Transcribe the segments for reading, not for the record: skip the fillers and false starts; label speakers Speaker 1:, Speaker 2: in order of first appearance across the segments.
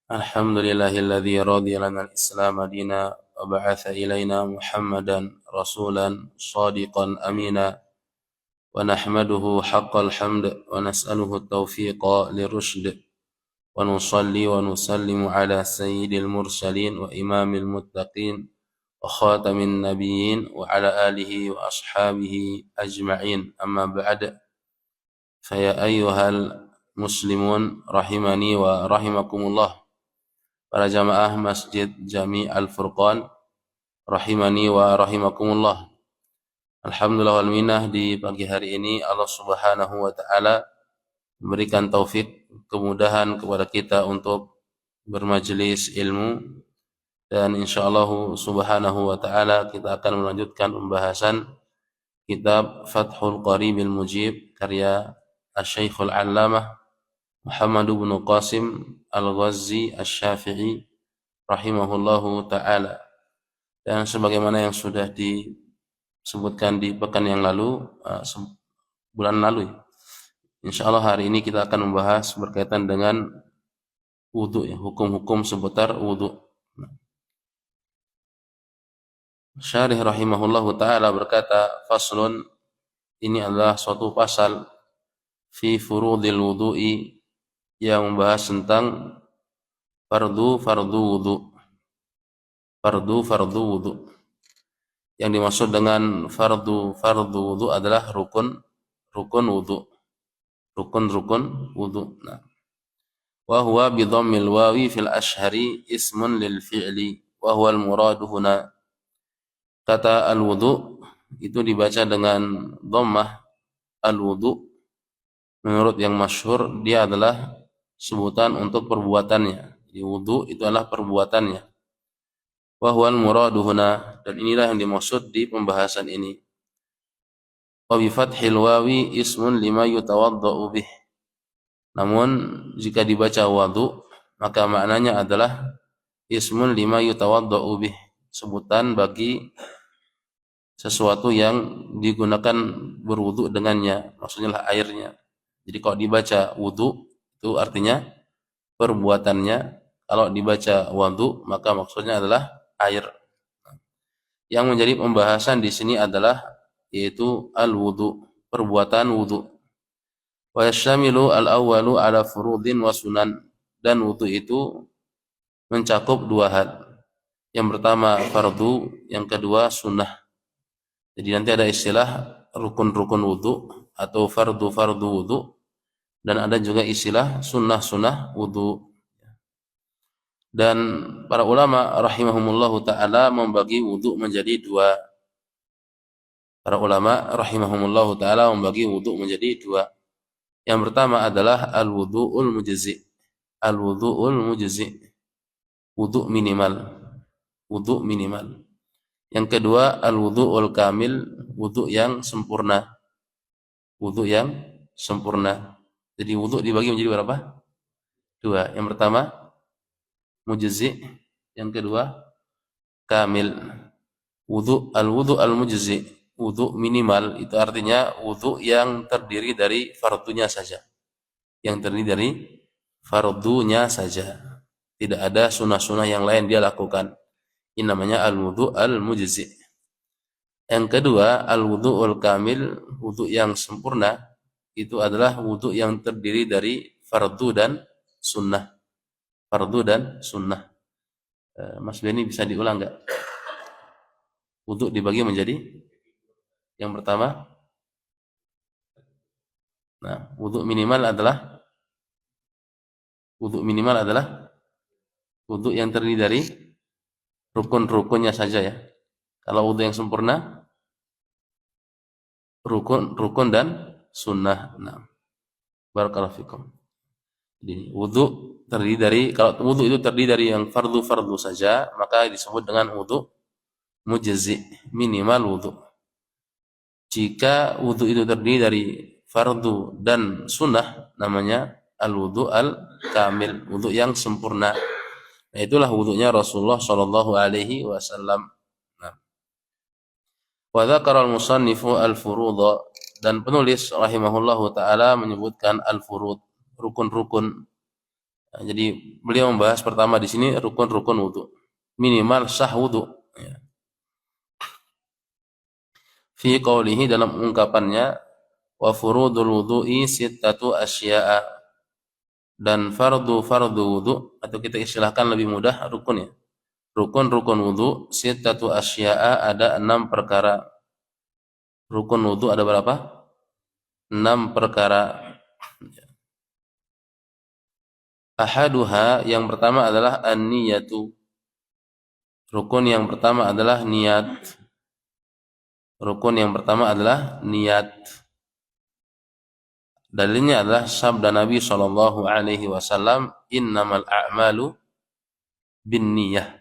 Speaker 1: الحمد لله الذي رضي لنا الإسلام دينا وبعث إلينا محمدا رسولا صادقا أمينا ونحمده حق الحمد ونسأله التوفيق للرشد ونصلي ونسلم على سيد المرسلين وإمام المتقين وخاتم النبيين وعلى آله وأصحابه أجمعين أما بعد فيا أيها المسلمون رحمني ورحمكم الله. Para jamaah Masjid Jami Al-Furqan rahimani wa rahimakumullah. Alhamdulillah wal minah, di pagi hari ini Allah Subhanahu wa taala memberikan taufik, kemudahan kepada kita untuk bermajelis ilmu, dan insyaallah Subhanahu wa taala kita akan melanjutkan pembahasan kitab Fathul Qaribil Mujib karya Asy-Syaikh Al-Allamah Muhammad bin Qasim Al-Ghazzi Asy-Syafi'i rahimahullahu ta'ala. Dan sebagaimana yang sudah disebutkan di pekan yang lalu, bulan lalu, insyaallah hari ini kita akan membahas berkaitan dengan wudu, ya, hukum-hukum seputar wudu. Syarih rahimahullahu ta'ala berkata, faslun, ini adalah suatu pasal fi furudil wudu'i, yang membahas tentang fardu wudu. Fardu wudu. Yang dimaksud dengan fardu wudu adalah rukun wudu. Rukun wudu. Nah. Wa huwa bi dhammil wawi fil ashhari ismun lil fi'li wa huwa al muradu huna. Kata al wudu itu dibaca dengan dhammah al wudu. Menurut yang masyhur dia adalah sebutan untuk perbuatannya. Di wudu itu adalah perbuatannya. Wa huwal muradu huna, dan inilah yang dimaksud di pembahasan ini. Wa bi fathil wawi ismun lima yutawaddau bih. Namun jika dibaca wadu, maka maknanya adalah ismun lima yutawaddau bih, sebutan bagi sesuatu yang digunakan berwudu dengannya, maksudnya lah airnya. Jadi kalau dibaca wudu itu artinya perbuatannya, kalau dibaca wadu maka maksudnya adalah air. Yang menjadi pembahasan di sini adalah yaitu al-wudu, perbuatan wudu. Wa yashamilu al-awwalu ala furudin wa sunan, dan wudu itu mencakup dua hal. Yang pertama fardu, yang kedua sunnah. Jadi nanti ada istilah rukun-rukun wudu atau fardu wudu, dan ada juga istilah sunnah wudu. Dan para ulama rahimahumullahu ta'ala membagi wudu menjadi dua. Para ulama rahimahumullahu ta'ala membagi wudu menjadi dua. Yang pertama adalah al-wudu'ul mujzi. Al-wudu'ul mujzi. Wudu minimal. Wudu minimal. Yang kedua al-wudu'ul kamil. Wudu yang sempurna. Wudu yang sempurna. Jadi wudu dibagi menjadi berapa? Dua. Yang pertama mujzi, yang kedua kamil. Al-wudu al-mujzi, wudu minimal, itu artinya wudu yang terdiri dari fardunya saja. Yang terdiri dari fardunya saja. Tidak ada sunah-sunah yang lain dia lakukan. Ini namanya al-wudu al-mujzi. Yang kedua al-wudu'ul kamil, wudu yang sempurna, itu adalah wudu yang terdiri dari fardu dan sunnah. Fardu dan sunnah. Mas Beni bisa diulang enggak? Wudu dibagi menjadi yang pertama. Nah, wudu minimal adalah wudu yang terdiri dari rukun-rukunnya saja, ya. Kalau wudu yang sempurna rukun dan sunnah. Nah, barakallahu fikum. Jadi wudu terdiri dari, kalau wudu itu terdiri dari yang fardu saja, maka disebut dengan wudu mujzi, minimal wudu. Jika wudu itu terdiri dari fardu dan sunnah, namanya al-wudu al-kamil, wudu yang sempurna. Nah, itulah wudunya Rasulullah sallallahu alaihi wasallam. Nah. Wa dzakara al-musannifu al-furudha, dan penulis rahimahullahu taala menyebutkan al-furud, rukun-rukun. Nah, jadi beliau membahas pertama di sini rukun-rukun wudu. Minimal sah wudu. Ya. Fi qawlihi dalam ungkapannya wa furudul wudu'i sittatu asya'a dan fardu wudu atau kita istilahkan lebih mudah rukun ya. Rukun wudu sittatu asya'a ada 6 perkara. Rukun wudu ada berapa? 6 perkara. Ahaduha yang pertama adalah an-niyatu. Rukun yang pertama adalah niat. Rukun yang pertama adalah niat. Dalilnya adalah sabda Nabi Shallallahu Alaihi Wasallam, Innamal a'malu bin niyah.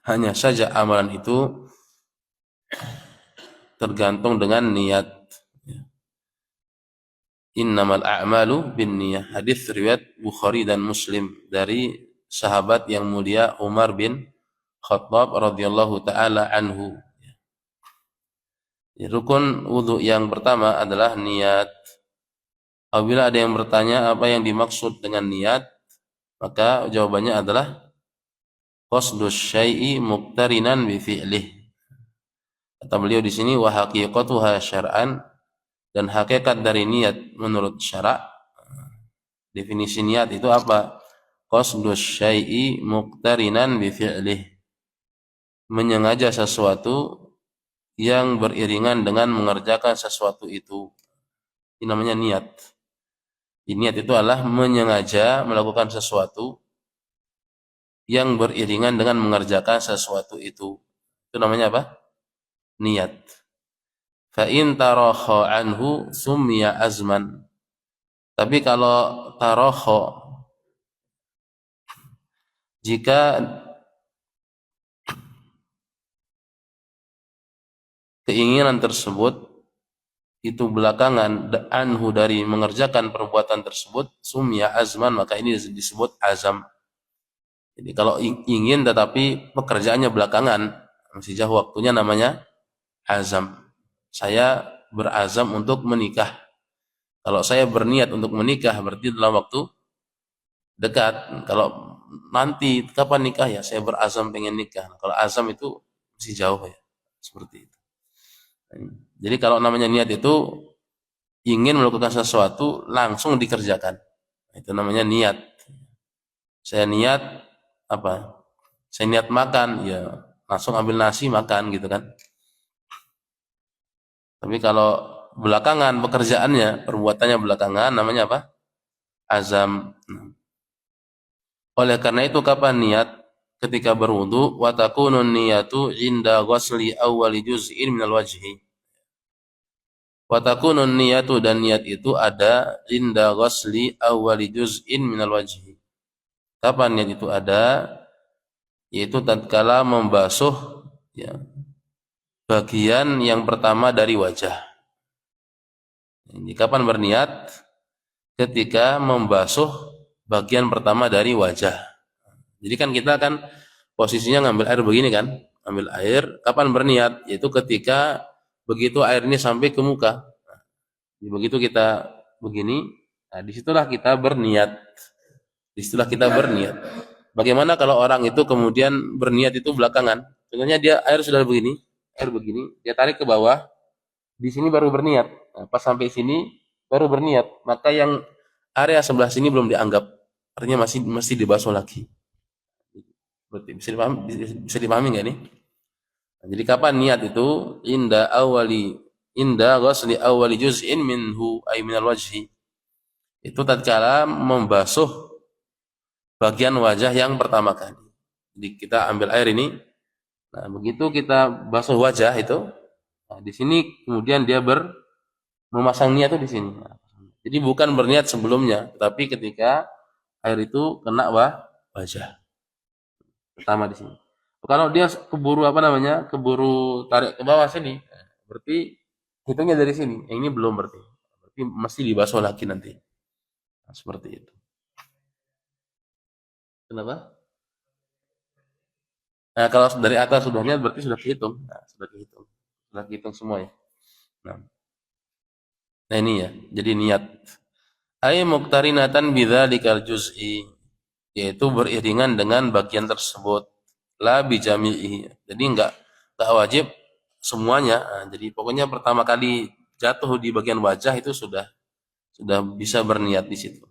Speaker 1: Hanya saja amalan itu tergantung dengan niat. Innamal a'malu bin niyah. Hadis riwayat Bukhari dan Muslim dari sahabat yang mulia Umar bin Khattab radhiyallahu taala anhu. Rukun wudu yang pertama adalah niat. Apabila ada yang bertanya apa yang dimaksud dengan niat, maka jawabannya adalah qasdus syai'i muqtarinan bi fi'lih. Kata beliau di sini wa haqiqatuha syar'an, dan hakikat dari niat menurut syara'. Definisi niat itu apa? Qasdus syai'i muqtarinan bi fi'lih. Menyengaja sesuatu yang beriringan dengan mengerjakan sesuatu itu. Ini namanya niat. Niat itu adalah menyengaja melakukan sesuatu yang beriringan dengan mengerjakan sesuatu itu. Itu namanya apa? Niat. Fa in tarakha anhu summiya azman. Tapi kalau tarakha, jika keinginan tersebut itu belakangan anhu dari mengerjakan perbuatan tersebut, summiya azman, maka ini disebut azam. Jadi kalau ingin tetapi pekerjaannya belakangan, masih jauh waktunya, namanya azam. Saya berazam untuk menikah. Kalau saya berniat untuk menikah berarti dalam waktu dekat. Kalau nanti kapan nikah, ya saya berazam pengen nikah. Kalau azam itu masih jauh ya. Seperti itu. Jadi kalau namanya niat itu ingin melakukan sesuatu langsung dikerjakan. Itu namanya niat. Saya niat apa? Saya niat makan, ya langsung ambil nasi makan gitu kan. Tapi kalau belakangan pekerjaannya, perbuatannya belakangan, namanya apa? Azam. Oleh karena itu kapan niat? Ketika berwudu, wa takunun niyatu inda ghusli awwali juz'in minal wajhi. Wa takunun niyatu, dan niat itu ada inda ghusli awwali juz'in minal wajhi. Kapan niat itu ada? Yaitu tatkala membasuh ya, bagian yang pertama dari wajah. Ini kapan berniat? Ketika membasuh bagian pertama dari wajah. Jadi kan kita kan posisinya ngambil air begini kan, ambil air. Kapan berniat? Yaitu ketika begitu air ini sampai ke muka. Begitu kita begini, nah disitulah kita berniat. Disitulah kita berniat. Bagaimana kalau orang itu kemudian berniat itu belakangan? Contohnya dia air sudah begini, air begini, dia tarik ke bawah, di sini baru berniat. Nah, pas sampai sini baru berniat. Maka yang area sebelah sini belum dianggap, artinya masih dibasuh lagi. Berarti bisa dipahami nggak ini? Nah, jadi kapan niat itu? Inda ghusli awali juz'in minhu ay minal wajhi. Itu tatkala membasuh bagian wajah yang pertama kali. Jadi kita ambil air ini. Nah, begitu kita basuh wajah itu, nah, di sini kemudian dia memasang niat itu di sini. Nah, jadi bukan berniat sebelumnya, tetapi ketika air itu kena wajah. Pertama di sini. Kalau dia keburu keburu tarik ke bawah sini, berarti hitungnya dari sini. Yang ini belum berarti mesti dibasuh lagi nanti. Nah, seperti itu. Kenapa? Nah, kalau dari atas sudah niat berarti sudah dihitung. Nah, sudah dihitung semua ya. Nah ini ya. Jadi niat. Ai muqtarinatan bidzalikal juz'i, yaitu beriringan dengan bagian tersebut, la bijami'i. Jadi enggak wajib semuanya. Nah, jadi pokoknya pertama kali jatuh di bagian wajah itu sudah bisa berniat di situ.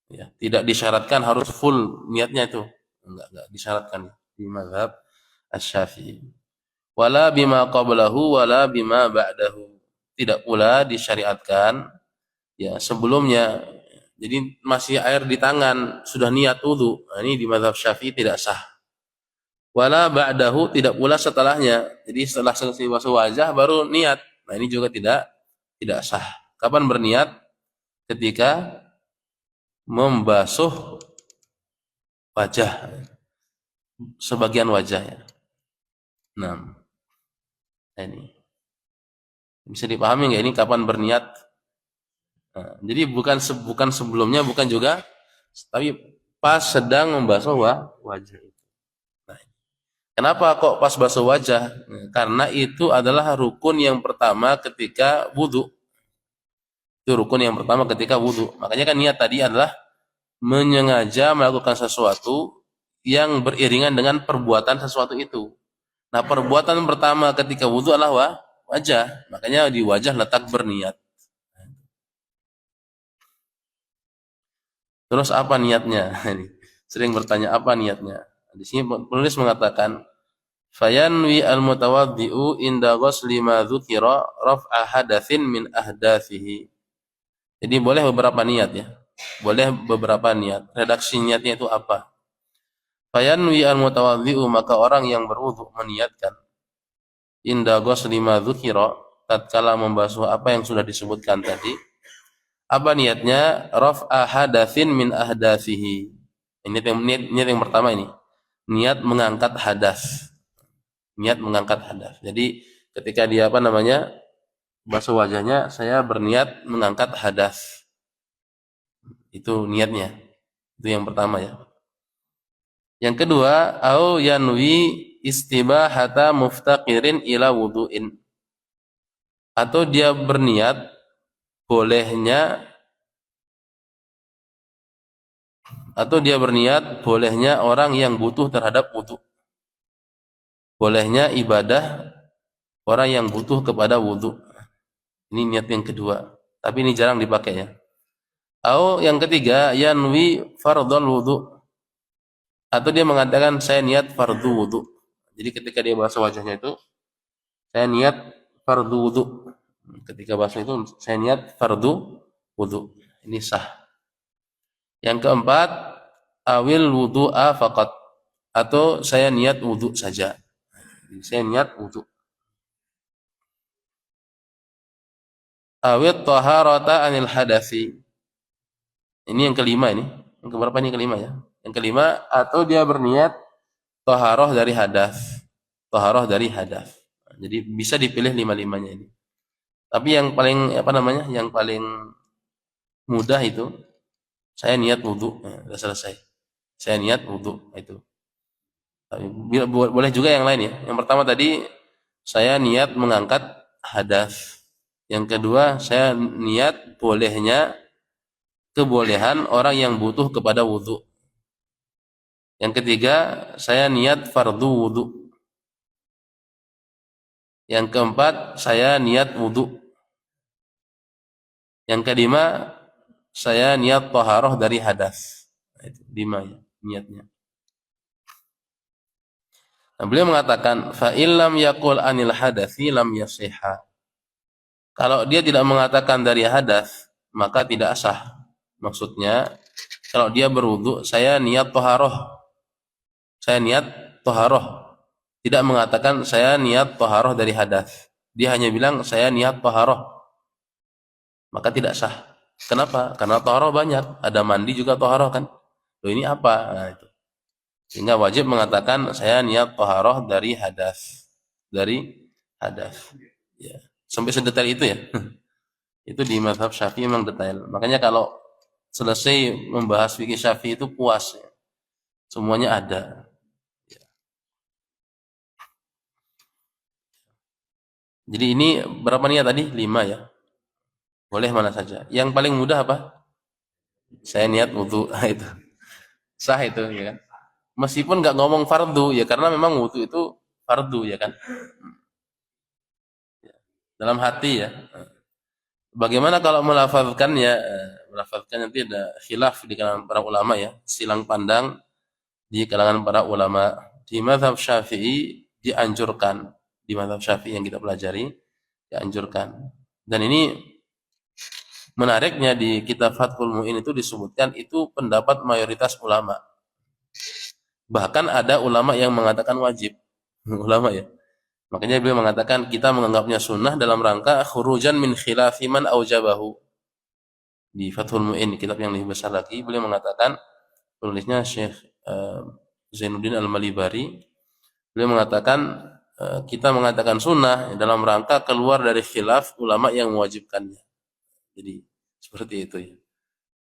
Speaker 1: Ya, tidak disyaratkan harus full niatnya itu. Enggak disyaratkan di mazhab Asy-Syafi'i. Wala bima qablahu wala bima ba'dahu. Tidak pula disyariatkan ya sebelumnya. Jadi masih air di tangan, sudah niat wudu. Nah, ini di mazhab Syafi'i tidak sah. Wala ba'dahu, tidak pula setelahnya. Jadi setelah selesai basuh wajah baru niat. Nah, ini juga tidak sah. Kapan berniat? Ketika membasuh wajah, sebagian wajahnya. Nah, ini bisa dipahami nggak ini kapan berniat? Nah, jadi bukan sebelumnya, bukan juga, tapi pas sedang membasuh wajah. Nah, kenapa kok pas basuh wajah? Nah, karena itu adalah rukun yang pertama ketika wudhu. Itu rukun yang pertama ketika wudhu. Makanya kan niat tadi adalah menyengaja melakukan sesuatu yang beriringan dengan perbuatan sesuatu itu. Nah, perbuatan pertama ketika wudhu adalah wajah. Makanya di wajah letak berniat. Terus apa niatnya? Sering bertanya apa niatnya. Di sini penulis mengatakan, fayanwi al-mutawaddi'u inda ghusli ma dzukira raf'a hadatsin min ahdathihi. Jadi boleh beberapa niat ya. Boleh beberapa niat. Redaksi niatnya itu apa? Fayanwi al-mutawaddi'u, maka orang yang berwudu meniatkan inda ghusli ma dzukira, tatkala membasuh apa yang sudah disebutkan tadi. Apa niatnya? Raf'a hadatsin min ahdathihi. Niat yang pertama ini. Niat mengangkat hadas. Niat mengangkat hadas. Jadi ketika dia basuh wajahnya, saya berniat mengangkat hadas. Itu niatnya. Itu yang pertama ya. Yang kedua, au yanwi istibahata muftaqirin ila wudu'in. Atau dia berniat bolehnya bolehnya orang yang butuh terhadap wudu. Bolehnya ibadah orang yang butuh kepada wudu. Ini niat yang kedua. Tapi ini jarang dipakai ya. Atau yang ketiga, yanwi fardhul wudu. Atau dia mengatakan saya niat fardu wudu. Jadi ketika dia basuh wajahnya itu, saya niat fardu wudu. Ketika basuh itu saya niat fardu wudu. Ini sah. Yang keempat, awil wudu'a faqat. Atau saya niat wudu saja. Saya niat wudu. Awit taharata anil hadasi. Ini yang kelima ini. Yang keberapa ini kelima ya? Yang kelima, atau dia berniat taharah dari hadas. Taharah dari hadas. Jadi bisa dipilih lima-limanya ini. Tapi yang paling Yang paling mudah itu saya niat wudu, sudah selesai. Saya niat wudu itu. Tapi boleh juga yang lain ya. Yang pertama tadi saya niat mengangkat hadas. Yang kedua, saya niat kebolehan orang yang butuh kepada wudu. Yang ketiga, saya niat fardu wudu. Yang keempat, saya niat wudu. Yang kelima, saya niat taharah dari hadas. Itu 5 ya, niatnya. Nah, beliau mengatakan, fa illam yaqul anil hadasi lam yasihha. Kalau dia tidak mengatakan dari hadas, maka tidak sah. Maksudnya, kalau dia berwudu, saya niat taharah. Saya niat taharah. Tidak mengatakan saya niat taharah dari hadas. Dia hanya bilang saya niat taharah. Maka tidak sah. Kenapa? Karena taharah banyak. Ada mandi juga taharah kan. Loh, ini apa? Nah, itu. Sehingga wajib mengatakan saya niat taharah dari hadas. Dari hadas. Ya. Sampai sedetail itu ya. Itu di mazhab Syafi'i memang detail. Makanya kalau selesai membahas fikih Syafi'i itu puas ya. Semuanya ada. Jadi ini berapa niat tadi? 5 ya. Boleh mana saja. Yang paling mudah apa? Saya niat wudu, itu sah itu ya kan. Meskipun nggak ngomong fardu ya karena memang wudu itu fardu ya kan. Dalam hati ya. Bagaimana kalau melafazkannya? Melafazkan nanti ada khilaf di kalangan para ulama ya, silang pandang di kalangan para ulama. Di mazhab Syafi'i dianjurkan, di mazhab Syafi'i yang kita pelajari dianjurkan. Dan ini menariknya di kitab Fathul Mu'in itu disebutkan itu pendapat mayoritas ulama. Bahkan ada ulama yang mengatakan wajib. Ulama ya. Makanya beliau mengatakan kita menganggapnya sunnah dalam rangka khurujan min khilafi man aujabahu. Di Fathul Mu'in, kitab yang lebih besar lagi, beliau mengatakan, penulisnya Syekh Zainuddin Al-Malibari, beliau mengatakan kita mengatakan sunnah dalam rangka keluar dari khilaf ulama yang mewajibkannya. Jadi seperti itu ya.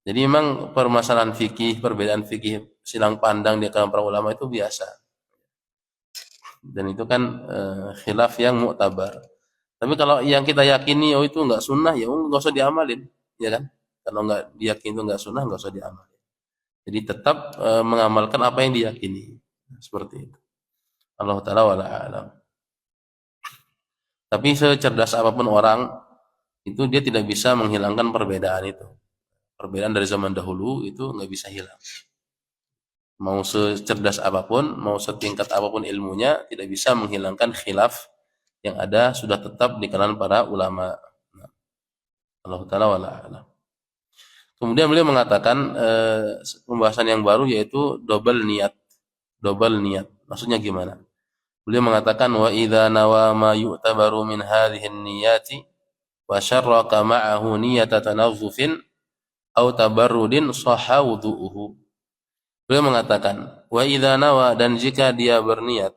Speaker 1: Jadi memang permasalahan fikih, perbedaan fikih, silang pandang di kalangan para ulama itu biasa. Dan itu kan khilaf yang mu'tabar. Tapi kalau yang kita yakini oh itu enggak sunnah ya enggak usah diamalin, ya kan? Kalau enggak diyakini itu enggak sunnah enggak usah diamalin. Jadi tetap mengamalkan apa yang diyakini. Seperti itu. Allah taala wala alam. Tapi secerdas apapun orang itu dia tidak bisa menghilangkan perbedaan itu. Perbedaan dari zaman dahulu itu enggak bisa hilang. Mau secerdas apapun, mau setingkat apapun ilmunya, tidak bisa menghilangkan khilaf yang ada sudah tetap di kalangan para ulama. Allah taala wala alam. Kemudian beliau mengatakan pembahasan yang baru yaitu double niat. Double niat. Maksudnya gimana? Beliau mengatakan wa idza nawa ma yu'tabaru min hadhihi an-niyati wa syarraka ma'ahu niyata tanazzufin aw tabarrudin sahha wudu'uhu. Beliau mengatakan wa idza nawa, dan jika dia berniat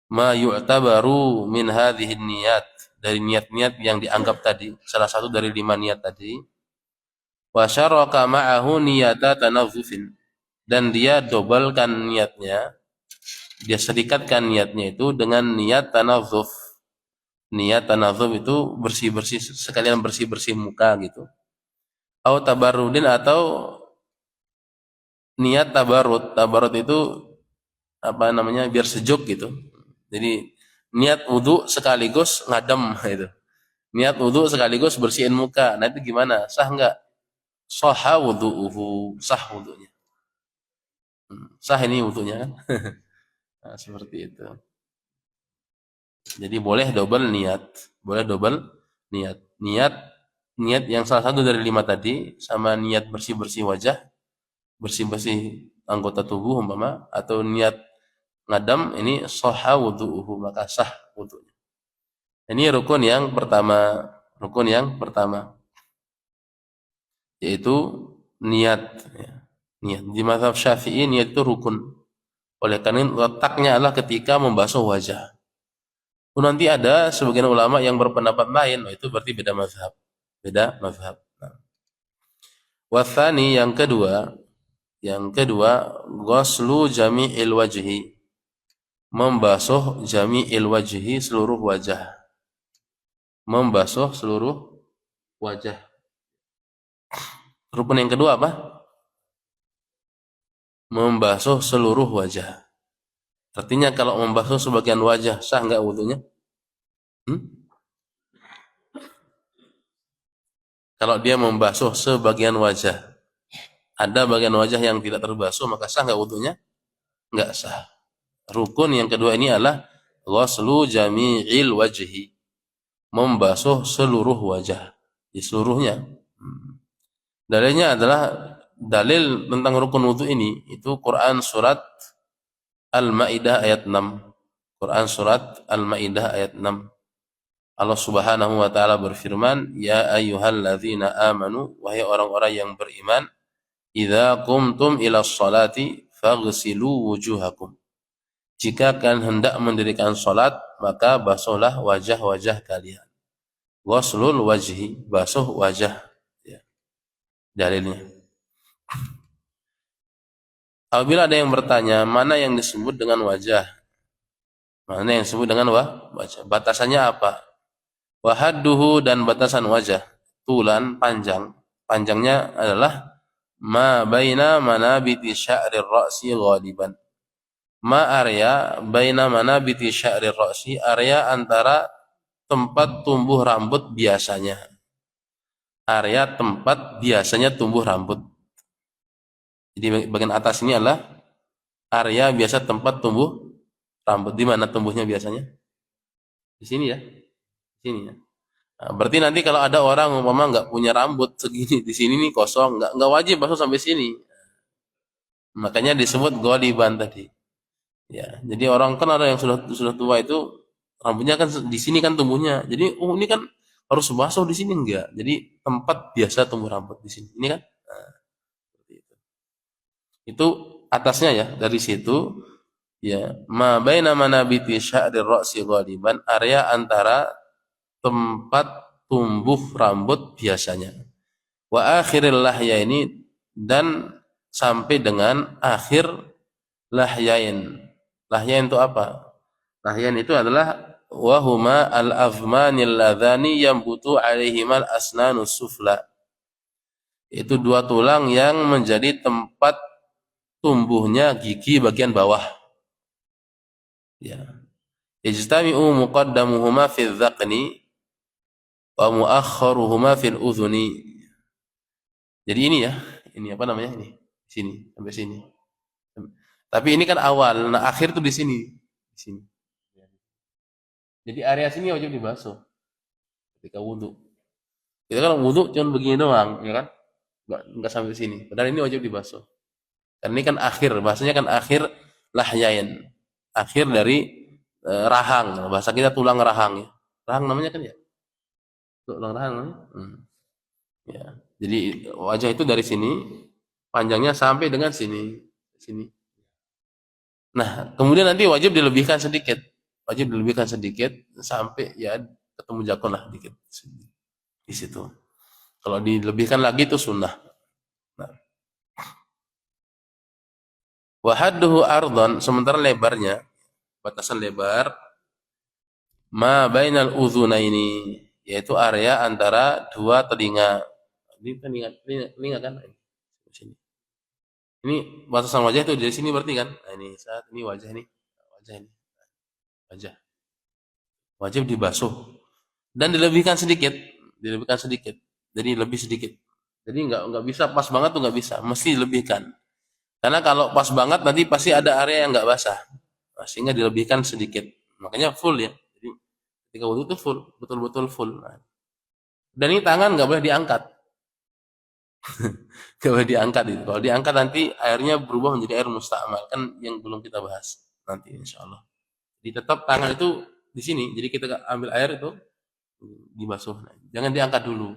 Speaker 1: ma yu'tabaru min hadhihi an-niyat, dari niat-niat yang dianggap tadi, salah satu dari 5 niat tadi, wa syaraka ma'ahu niyata tanazzufin, dan dia dobalkan niatnya, dia serikatkan niatnya itu dengan niat tanazzuf. Niat tanazzuf itu bersih-bersih, sekalian bersih-bersih muka gitu. Atau tabarrudin, atau niat tabarrud. Tabarrud itu apa namanya? Biar sejuk gitu. Jadi niat wudu sekaligus ngadem gitu. Niat wudu sekaligus bersihin muka. Nah itu gimana? Sah enggak? Sahha wudu'uhu, sah wudunya. Sah ini wudunya kan? Nah, seperti itu. Jadi boleh double niat, boleh double niat. Niat yang salah satu dari 5 tadi sama niat bersih-bersih wajah, bersih-bersih anggota tubuh umpama, atau niat ngadam, ini sahha wudu'uhu, maka sah wudunya. Ini rukun yang pertama, rukun yang pertama yaitu niat ya. Niat di mazhab Syafi'i niat itu rukun. Oleh karena letaknya adalah ketika membasuh wajah. Nanti ada sebagian ulama yang berpendapat lain, itu berarti beda mazhab. Beda mazhab. Nah. Wathani, yang kedua, ghuslu jami'il wajhi. Membasuh jami'il wajhi, seluruh wajah. Membasuh seluruh wajah. Rukun yang kedua apa? Membasuh seluruh wajah. Artinya kalau membasuh sebagian wajah, sah enggak wudunya? Kalau dia membasuh sebagian wajah, ada bagian wajah yang tidak terbasuh, maka sah enggak wudunya? Enggak sah. Rukun yang kedua ini adalah ghuslu jami'il wajhi. Membasuh seluruh wajah. Di seluruhnya. Dalilnya adalah dalil tentang rukun wudu ini itu Quran surat Al-Maidah ayat 6. Quran surat Al-Maidah ayat 6. Allah Subhanahu wa taala berfirman, "Ya ayyuhalladzina amanu, wahai orang-orang yang beriman, idza qumtum ilas salati faghsilu wujuhakum." Jika kalian hendak mendirikan salat, maka basuhlah wajah-wajah kalian. Ghuslul wajhi, basuh wajah. Ya, dalilnya. Apabila ada yang bertanya, mana yang disebut dengan wajah? Mana yang disebut dengan wajah? Batasannya apa? Wahadduhu, dan batasan wajah. Tulan, panjang. panjangnya adalah ma baina manabiti sya'rir ra'si ghaliban. Ma area baina manabiti sya'rir ra'si, area antara tempat tumbuh rambut biasanya. Area tempat biasanya tumbuh rambut. Jadi bagian atas ini adalah area biasa tempat tumbuh rambut. Di mana tumbuhnya biasanya? Di sini ya. Di sini ya. Nah, berarti nanti kalau ada orang umpama nggak punya rambut segini, di sini nih kosong, nggak wajib masuk sampai sini. Makanya disebut ghaliban tadi. Ya, jadi orang kan ada yang sudah tua itu rambutnya kan di sini kan tumbuhnya. Jadi ini kan harus basuh di sini enggak. Jadi tempat biasa tumbuh rambut di sini. Ini kan. Nah, seperti itu. Itu atasnya ya, dari situ ya, ma baina manabiti sya'rir ra'si ghaliban, area antara tempat tumbuh rambut biasanya. Wa akhiril lahyaini, dan sampai dengan akhir lahyain. Lahyain itu apa? Lahyain itu adalah wahuma al-azmanil ladzani yambutu alaihimal asnanus sufla. Itu dua tulang yang menjadi tempat tumbuhnya gigi bagian bawah. Ya. Ijtami'u muqaddamuhuma fil dzaqni wa muakharuhuma fil udhuni. Jadi ini ya, ini apa namanya ini? Sini sampai sini. Tapi ini kan awal, nah akhir tuh di sini. Di sini. Jadi area sini wajib dibasuh ketika wudhu. Kita kan wudhu cuma begini doang, ya kan? Enggak sampai sini. Padahal ini wajib dibasuh. Karena ini kan akhir, bahasanya kan akhir lahyain. Akhir dari rahang. Bahasa kita tulang rahang ya. Rahang namanya kan ya? Tulang rahang namanya. Ya. Jadi wajah itu dari sini, panjangnya sampai dengan sini. Sini. Nah, kemudian nanti wajib dilebihkan sedikit. Wajib dilebihkan sedikit sampai ya ketemu jakun lah dikit di situ. Kalau dilebihkan lagi itu sunnah. Nah. Wahadduhu ardhan, sementara lebarnya, batasan lebar, ma bainal udhunaini, yaitu area antara dua telinga. Ini telinga kan? Sini. Ini batasan wajah itu dari sini berarti kan? Nah, ini saat ini wajah ini. Wajah ini. Wajah. Wajib dibasuh dan dilebihkan sedikit, jadi lebih sedikit. Jadi nggak bisa pas banget tuh, nggak bisa, mesti dilebihkan. Karena kalau pas banget nanti pasti ada area yang nggak basah, sehingga dilebihkan sedikit. Makanya full ya. Jadi ketika wudhu itu full, betul-betul full. Dan ini tangan nggak boleh diangkat, nggak boleh diangkat itu. Kalau diangkat nanti airnya berubah menjadi air musta'mal, kan yang belum kita bahas nanti insya Allah. Jadi tetap tangan itu di sini. Jadi kita ambil air itu dibasuh. Jangan diangkat dulu.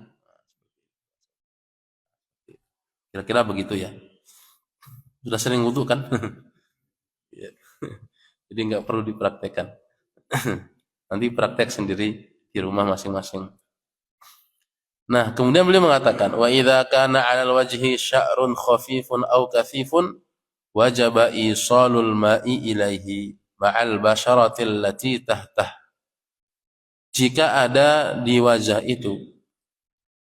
Speaker 1: Kira-kira begitu ya. Sudah sering wudhu kan? Jadi nggak perlu dipraktekkan. Nanti praktek sendiri di rumah masing-masing. Nah, kemudian beliau mengatakan, wa idza kana 'alal wajhi sya'run khafifun aw kathifun wajaba isalul ma'i ilaihi ma'al basyaratil lati tahtah. Jika ada di wajah itu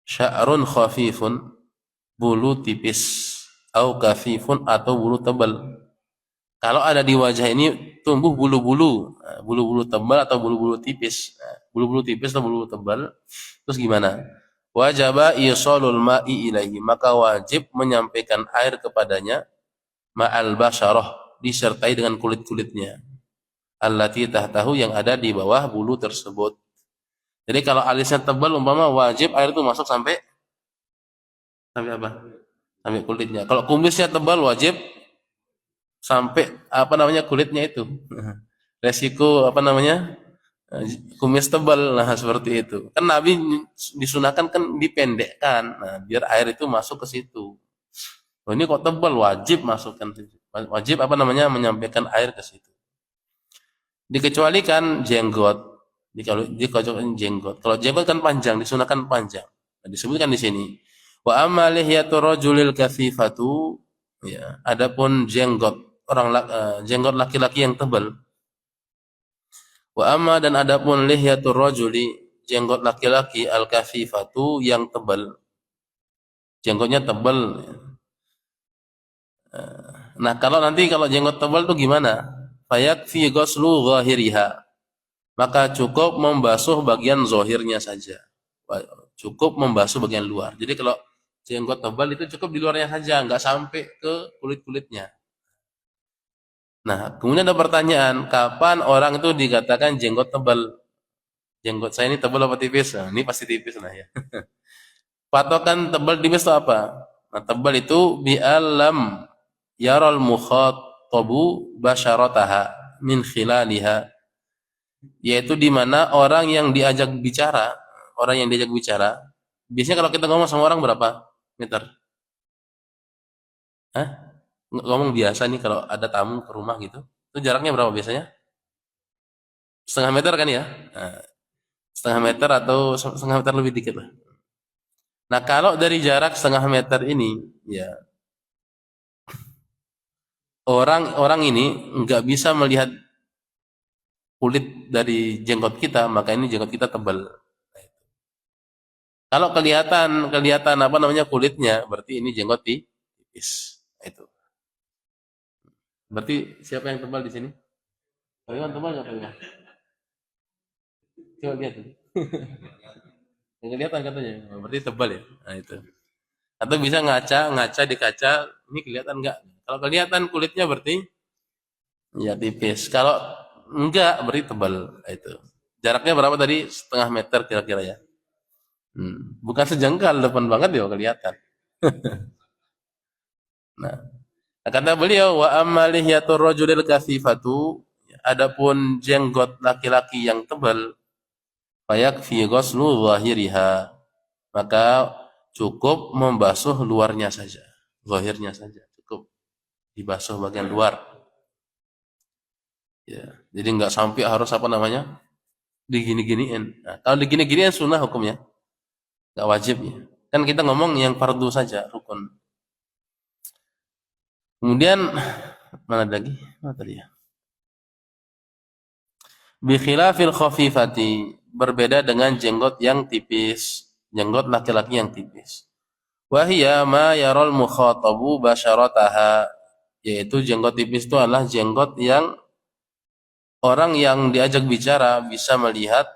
Speaker 1: sya'run khafifun, bulu tipis, au kafifun, atau bulu tebal. Kalau ada di wajah ini tumbuh bulu-bulu, bulu-bulu tebal atau bulu-bulu tipis. Bulu-bulu tipis atau bulu tebal, terus gimana? Wajaba isalul ma'i ilaihi, maka wajib menyampaikan air kepadanya, ma'al basyarah, disertai dengan kulit-kulitnya. Allati tahtahu, yang ada di bawah bulu tersebut. Jadi kalau alisnya tebal umpama wajib air itu masuk sampai apa? Sampai kulitnya. Kalau kumisnya tebal wajib sampai kulitnya itu. Resiko kumis tebal, nah seperti itu. Kan Nabi disunahkan kan dipendekkan, nah biar air itu masuk ke situ. Oh, ini kok tebal, wajib masukkan, wajib menyampaikan air ke situ. Dikecualikan jenggot, dikecualikan jenggot. Kalau jenggot kan panjang, disunahkan panjang. Nah, disebutkan di sini. Wa amma lihyatu rajulil kathifatu, ya, adapun jenggot jenggot laki-laki yang tebal. Wa amma, dan adapun lihyatur rajuli, jenggot laki-laki al kathifatu yang tebal. jenggotnya tebal. Nah, kalau jenggot tebal tuh gimana? Fayakfi ghuslu zahiriha. Maka cukup membasuh bagian zahirnya saja. Cukup membasuh bagian luar. Jadi kalau jenggot tebal itu cukup di luarnya saja, nggak sampai ke kulit-kulitnya. Nah, kemudian ada pertanyaan, kapan orang itu dikatakan jenggot tebal? Jenggot saya ini tebal apa tipis? Nah, ini pasti tipis lah ya. Patokan tebal tipis itu apa? Nah, tebal itu bi'alam yaral mukhatabu basyarataha min khilaliha, yaitu di mana orang yang diajak bicara, biasanya kalau kita ngomong sama orang berapa meter? Hah? Ngomong biasa nih kalau ada tamu ke rumah gitu, itu jaraknya berapa biasanya? Setengah meter kan ya? Nah, setengah meter atau setengah meter lebih dikit lah. Nah, kalau dari jarak setengah meter ini, ya orang ini nggak bisa melihat kulit dari jenggot kita, maka ini jenggot kita tebal. Kalau kelihatan apa namanya kulitnya, berarti ini jenggot tipis. Itu. Berarti siapa yang tebal di sini? Kalian tebal nggak kalian? Coba lihat. Yang kelihatan katanya, berarti tebal ya. Nah itu. Atau bisa ngaca di kaca, ini kelihatan nggak? Kalau kelihatan kulitnya berarti ya tipis. Kalau enggak berarti tebal. Nah, itu. Jaraknya berapa tadi? Setengah meter kira-kira ya. Bukan sejengkal, depan banget ya kelihatan. Nah, kata beliau wa ammalihiyatur rajulil kasifatu, adapun jenggot laki-laki yang tebal, fayakfi ghuslu zahiriha, maka cukup membasuh luarnya saja, zahirnya saja, cukup dibasuh bagian luar. Ya, jadi nggak sampai harus apa namanya digini-giniin. Nah, kalau digini-giniin sunnah hukumnya, nggak wajib ya. Kan kita ngomong yang fardu saja, rukun. Kemudian mana lagi? Mana tadi ya? Bi khilafil khafifati, berbeda dengan jenggot yang tipis, jenggot laki-laki yang tipis. Wahia ma yarol mukhatabu basyarataha, yaitu jenggot tipis itu adalah jenggot yang orang yang diajak bicara bisa melihat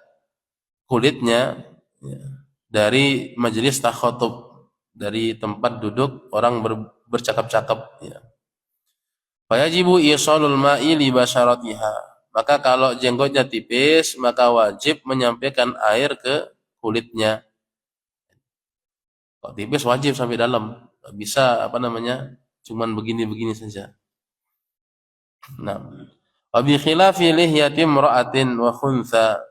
Speaker 1: kulitnya ya, dari majelis takhatub, dari tempat duduk orang bercakap-cakap ya. Fayajibu isalul ma'i li basyaratiha. Maka kalau jenggotnya tipis, maka wajib menyampaikan air ke kulitnya. Kalau tipis wajib sampai dalam. Nggak bisa apa namanya, cuman begini-begini saja. Nah, wa bi khilafi lihyati imra'atin wa khuntha,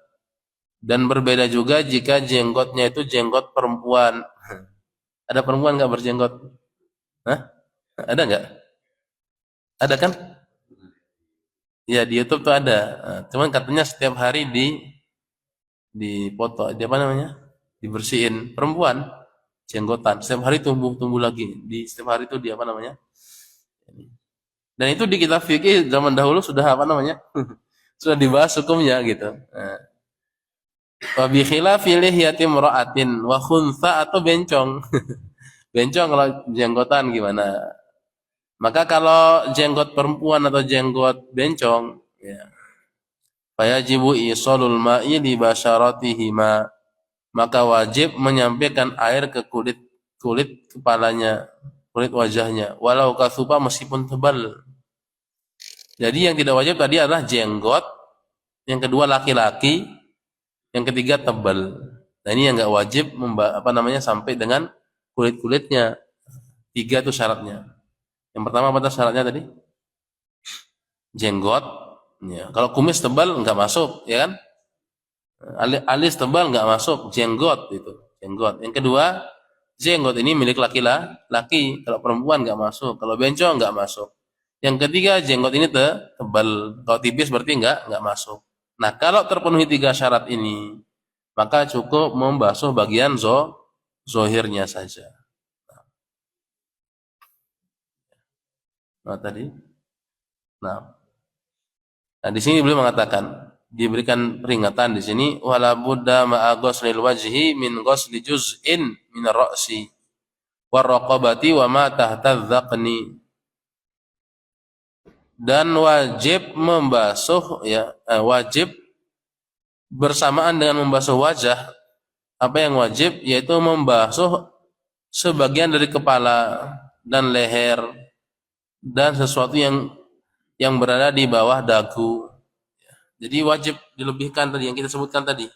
Speaker 1: dan berbeda juga jika jenggotnya itu jenggot perempuan. Ada perempuan nggak berjenggot? Hah? Ada nggak? Ada kan? Ya di YouTube tuh ada. Cuman katanya setiap hari dipoto, apa namanya? Dibersihin. Perempuan jenggotan. Setiap hari tumbuh lagi. Setiap hari itu di apa namanya? Dan itu di kitab fikih zaman dahulu sudah apa namanya? Sudah dibahas hukumnya gitu. Wa bi khilafi lihyati imra'atin wa khuntha, atau bencong. Bencong kalau jenggotan gimana? Maka kalau jenggot perempuan atau jenggot bencong, ya, fayajibu isalul ma'i li basyaratihima, maka wajib menyampaikan air ke kulit kepalanya, kulit wajahnya, walau kasupa, meskipun tebal. Jadi yang tidak wajib tadi adalah jenggot, yang kedua laki-laki, yang ketiga tebal. Nah ini yang nggak wajib apa namanya sampai dengan kulit-kulitnya. 3 itu syaratnya. Yang pertama apa syaratnya tadi? Jenggot. Ya. Kalau kumis tebal nggak masuk, ya kan? Alis tebal nggak masuk, jenggot itu. Jenggot. Yang kedua, jenggot ini milik laki-laki. Kalau perempuan nggak masuk. Kalau bencong nggak masuk. Yang ketiga, jenggot ini tebal. Kalau tipis berarti nggak masuk. Nah, kalau terpenuhi 3 syarat ini, maka cukup membasuh bagian zohirnya saja. Nah, tadi. Nah, di sini beliau mengatakan, diberikan peringatan di sini, wala budda ma'a ghuslil wajhi min ghusli juz'in min ar-ra'si. warraqabati wa ma tahta dzaqni. Dan wajib membasuh ya, wajib bersamaan dengan membasuh wajah. Apa yang wajib? Yaitu membasuh sebagian dari kepala dan leher dan sesuatu yang berada di bawah dagu. Jadi wajib dilebihkan tadi yang kita sebutkan tadi.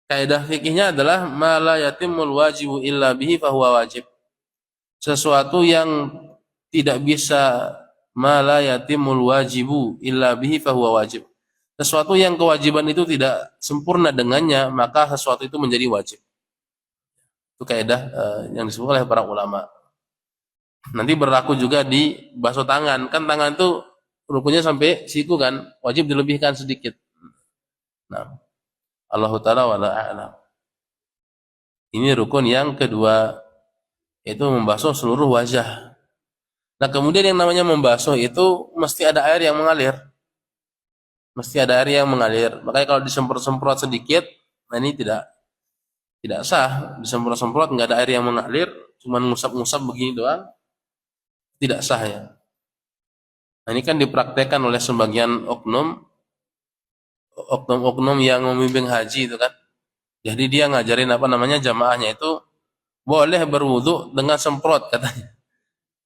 Speaker 1: Kaidah fikihnya adalah ma la yatimul wajibu illa bihi fahuwa wajib. Sesuatu yang tidak bisa, ma la yatimul wajibu illa bihi fahuwa wajib. Sesuatu yang kewajiban itu tidak sempurna dengannya, maka sesuatu itu menjadi wajib. Itu kaidah yang disebut oleh para ulama. Nanti berlaku juga di basuh tangan. Kan tangan itu rukunnya sampai siku kan, wajib dilebihkan sedikit. Nah, Allah Ta'ala wala a'lam. Ini rukun yang kedua, yaitu membasuh seluruh wajah. Nah, kemudian yang namanya membasuh itu mesti ada air yang mengalir. Mesti ada air yang mengalir. Makanya kalau disemprot-semprot sedikit, nah ini tidak sah. Disemprot-semprot nggak ada air yang mengalir, cuma ngusap-ngusap begini doang, tidak sah ya. Nah, ini kan dipraktekkan oleh sebagian oknum yang membimbing haji itu kan. Jadi dia ngajarin jamaahnya itu boleh berwudu dengan semprot katanya.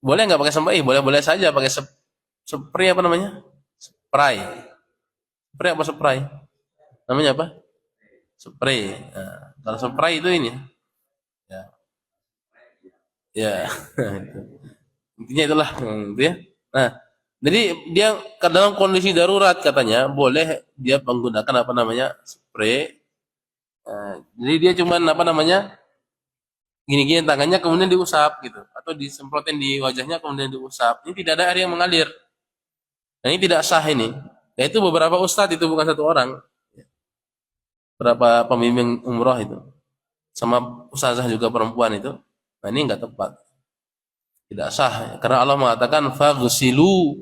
Speaker 1: Boleh nggak pakai semprot? Boleh saja pakai spray Spray. Spray apa spray? Namanya apa? Spray. Nah, kalau spray itu ini. Ya. Ya. Intinya itulah gitu ya. Nah, jadi dia dalam kondisi darurat katanya boleh dia menggunakan spray. Jadi dia cuman gini-gini tangannya kemudian diusap gitu, atau disemprotin di wajahnya kemudian diusap. Ini tidak ada air yang mengalir. Nah, ini tidak sah ini. Yaitu beberapa ustadz, itu bukan satu orang. Berapa pembimbing umroh itu. Sama ustazah juga perempuan itu. Nah, ini enggak tepat. Tidak sah. Karena Allah mengatakan faghsilu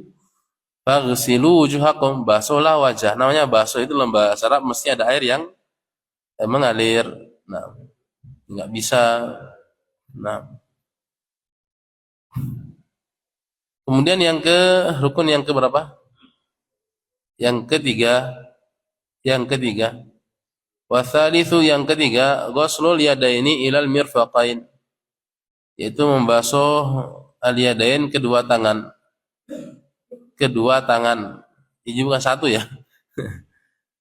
Speaker 1: wujuhakum, basuhlah wajah. Namanya basuh itu dalam bahasa Arab mesti ada air yang mengalir. Nah, enggak bisa. Nah, kemudian rukun yang keberapa? Yang ketiga. Watsalitsu, yang ketiga, ghuslul yadaini ilal mirfaqain, yaitu membasuh al-yadain, kedua tangan. Ini bukan satu ya.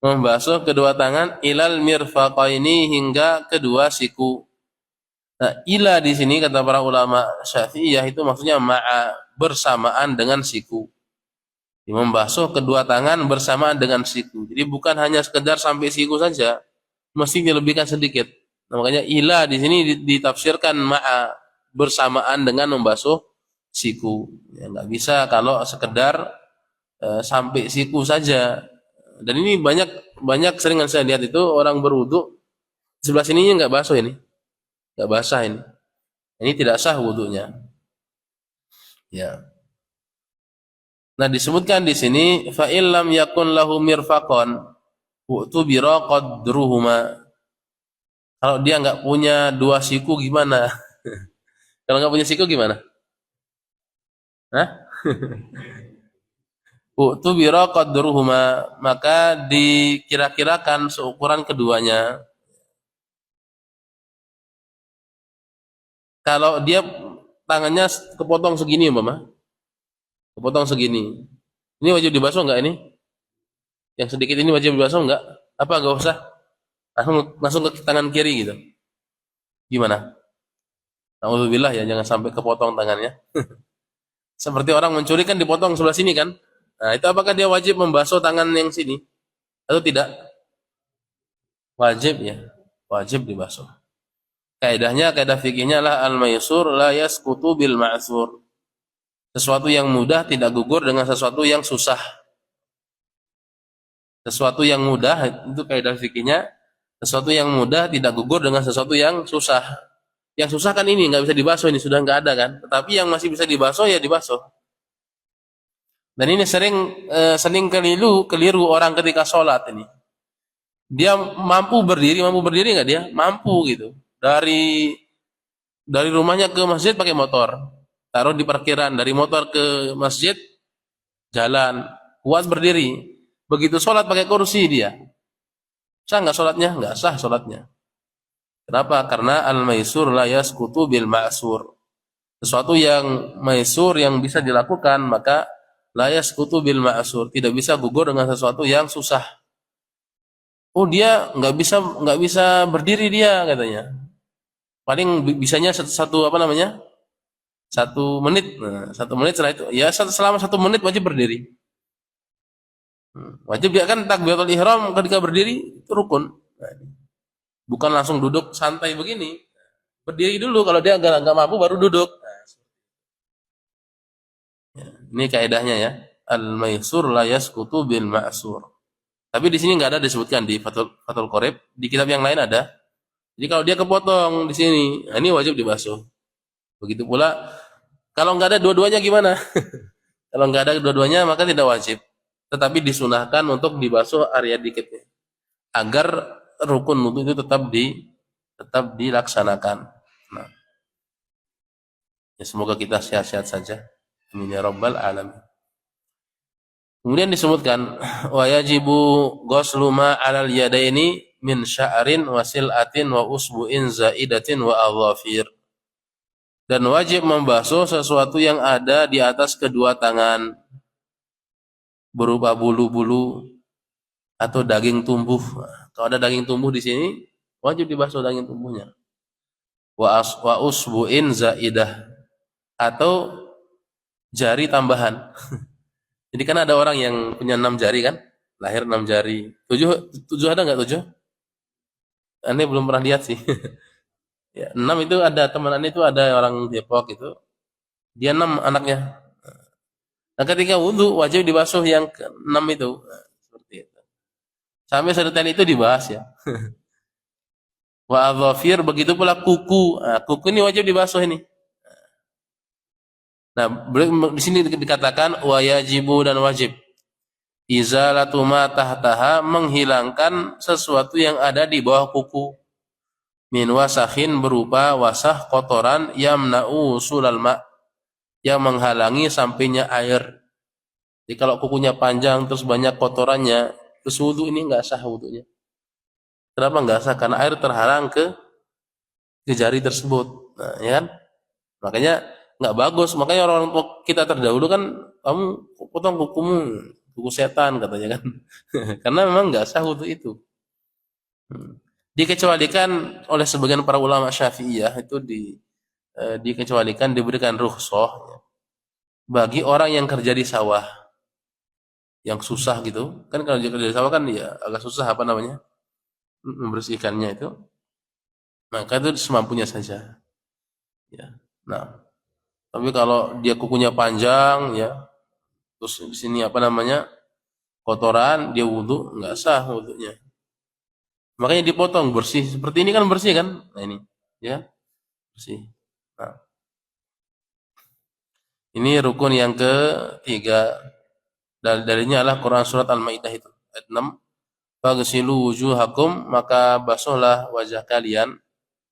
Speaker 1: Membasuh kedua tangan ilal mirfaqaini, hingga kedua siku. Nah, ila di sini kata para ulama Syafi'iyah itu maksudnya ma'a, bersamaan dengan siku. Membasuh kedua tangan bersamaan dengan siku. Jadi bukan hanya sekedar sampai siku saja, mesti dilebihkan sedikit. Nah, makanya ila di sini ditafsirkan ma'a, bersamaan dengan membasuh siku. Ya, nggak bisa kalau sekedar sampai siku saja. Dan ini banyak sering saya lihat itu orang berwudu sebelah sininya nggak basuh ini. Nggak basah ini. Ini tidak sah wudunya. Ya. Nah, disebutkan di sini fa illam yakun lahu mirfaqan utubira qadruhuma. Kalau dia nggak punya dua siku gimana? Kalau nggak punya siku gimana? Hah? Utubira qadruhuma, maka dikira-kirakan seukuran keduanya. Kalau dia tangannya kepotong segini umpama, kepotong segini, ini wajib dibasuh enggak ini? Yang sedikit ini wajib dibasuh enggak? Apa enggak usah? Langsung ke tangan kiri gitu. Gimana? Alhamdulillah ya, jangan sampai kepotong tangannya. Seperti orang mencuri kan dipotong sebelah sini kan? Nah, itu apakah dia wajib membasuh tangan yang sini atau tidak? Wajib ya, wajib dibasuh. Kaidah fikihnya lah al-maysur la yasqutu bil ma'sur. Sesuatu yang mudah tidak gugur dengan sesuatu yang susah. Sesuatu yang mudah itu kaidah fikihnya, sesuatu yang mudah tidak gugur dengan sesuatu yang susah. Yang susah kan ini nggak bisa dibasuh, ini sudah nggak ada kan. Tetapi yang masih bisa dibasuh ya dibasuh. Dan ini sering keliru orang ketika sholat ini. Dia mampu berdiri nggak dia? Mampu gitu. Dari Dari rumahnya ke masjid pakai motor. Taruh di parkiran. Dari motor ke masjid jalan. Kuat berdiri. Begitu sholat pakai kursi dia. Sah nggak sholatnya? Nggak sah sholatnya. Kenapa? Karena al-maisur la yasqutu bil ma'sur. Sesuatu yang maisur yang bisa dilakukan, maka la yasqutu bil ma'sur. Tidak bisa gugur dengan sesuatu yang susah. Oh dia nggak bisa berdiri dia katanya. Paling bisanya satu apa namanya? 1 menit. Nah, 1 menit setelah itu ya selama 1 menit wajib berdiri. Wajib dia kan takbiratul ihram ketika berdiri itu rukun. Nah, bukan langsung duduk santai begini. Berdiri dulu kalau dia nggak mampu baru duduk. Ini kaidahnya ya. Al-maisur la yasqutu bil ma'sur. Tapi di sini nggak ada disebutkan di Fathul Qorib. Di kitab yang lain ada. Jadi kalau dia kepotong di sini, nah ini wajib dibasuh. Begitu pula kalau nggak ada dua-duanya gimana? Kalau nggak ada dua-duanya maka tidak wajib. Tetapi disunahkan untuk dibasuh area dikitnya agar rukun wudu itu tetap dilaksanakan. Nah, ya semoga kita sehat-sehat saja. Amin ya rabbal alamin. Kemudian disebutkan wa yajibu ghuslu ma 'alal yadaini min sya'rin wa sil'atin wa usbu'in zaidatin wa adhafir. Dan wajib membasuh sesuatu yang ada di atas kedua tangan berupa bulu-bulu atau daging tumbuh. Kalau ada daging tumbuh di sini wajib dibasuh daging tumbuhnya. Wa usbu'in zaidah atau jari tambahan. Jadi kan ada orang yang punya 6 jari kan, lahir 6 jari. Tujuh ada nggak 7? Aneh belum pernah lihat sih. Ya, 6 itu ada teman aneh itu ada orang Depok itu, dia 6 anaknya. Nah ketika wudhu wajib dibasuh yang ke-6 itu. Nah, seperti itu. Sampai sedetail itu dibahas ya. Wa adhafir begitu pula kuku. Nah, kuku ini wajib dibasuh ini. Nah, di sini dikatakan wa yajibu dan wajib. Izalatu ma tahtaha menghilangkan sesuatu yang ada di bawah kuku. Min wasakhin berupa wasah kotoran yamna'u sulal ma yang menghalangi sampainya air. Jadi kalau kukunya panjang terus banyak kotorannya, terus wudu ini nggak sah wudunya. Kenapa nggak sah? Karena air terhalang ke jari tersebut. Nah, ya kan? Makanya nggak bagus. Makanya orang kita terdahulu kan kamu potong kukumu, kuku setan katanya kan. Karena memang nggak sah wudu itu. Dikecualikan oleh sebagian para ulama Syafi'iyah itu dikecualikan diberikan rukhsah bagi orang yang kerja di sawah yang susah gitu kan kalau kerja di sawah kan ya agak susah apa namanya membersihkannya itu maka itu semampunya saja ya. Nah tapi kalau dia kukunya panjang ya terus di sini apa namanya kotoran dia wudu nggak sah wudunya makanya dipotong bersih seperti ini kan bersih kan nah ini ya bersih. Nah ini rukun yang ketiga. Dalilnya adalah Quran surat Al-Maidah itu ayat 6. Faghsilu wujuhakum maka basuhlah wajah kalian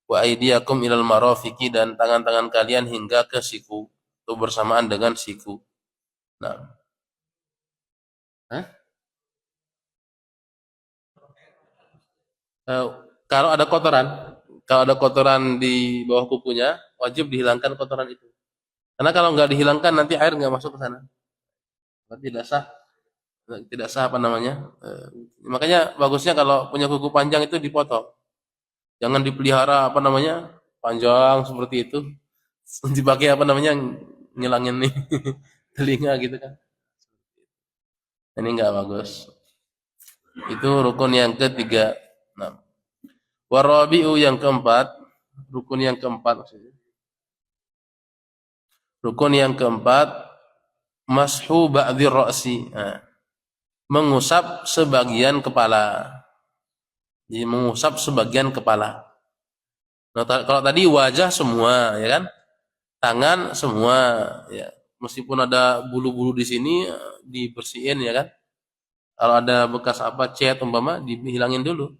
Speaker 1: wa aydiyakum ilal marafiqi dan tangan-tangan kalian hingga ke siku itu bersamaan dengan siku. Nah, Hah? Eh, kalau ada kotoran, kalau ada kotoran di bawah kukunya wajib dihilangkan kotoran itu. Karena kalau nggak dihilangkan nanti air nggak masuk ke sana. Tidak sah, tidak sah apa namanya. Makanya bagusnya kalau punya kuku panjang itu dipotong. Jangan dipelihara apa namanya panjang seperti itu dipakai apa namanya ngilangin nih telinga gitu kan ini nggak bagus itu rukun yang ketiga. Nah warabiu yang keempat rukun yang keempat maksudnya rukun yang keempat mashu ba'dhir ra'si nah, mengusap sebagian kepala jadi mengusap sebagian kepala. Nah, kalau tadi wajah semua ya kan tangan semua ya meskipun ada bulu-bulu di sini dibersihin ya kan kalau ada bekas apa cat umpama dihilangin dulu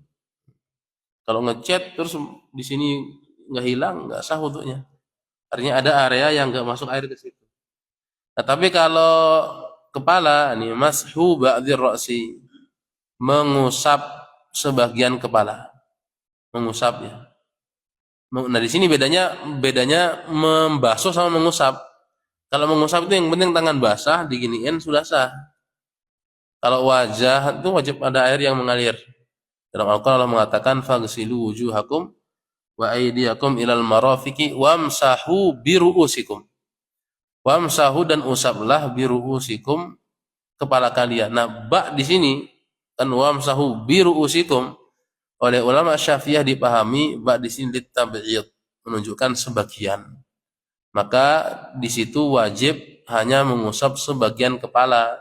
Speaker 1: kalau ngecat terus di sini nggak hilang, nggak sah wudunya. Artinya ada area yang nggak masuk air ke situ. Nah, tapi kalau kepala, nih mashu ba'dhir ra'si, mengusap sebagian kepala, mengusap ya. Nah, di sini bedanya membasuh sama mengusap. Kalau mengusap itu yang penting tangan basah, diginiin sudah sah. Kalau wajah itu wajib ada air yang mengalir. Dalam Al-Quran Allah mengatakan faghsilu wujuhakum wa aydiyakum ilal marafiqi wamsahu biru'usikum. Wamsahu dan usaplah biru'usikum kepala kalian. Nah, ba di sini kan wamsahu biru'usikum oleh ulama Syafi'iyah dipahami ba di sini litab'id, menunjukkan sebagian. Maka di situ wajib hanya mengusap sebagian kepala.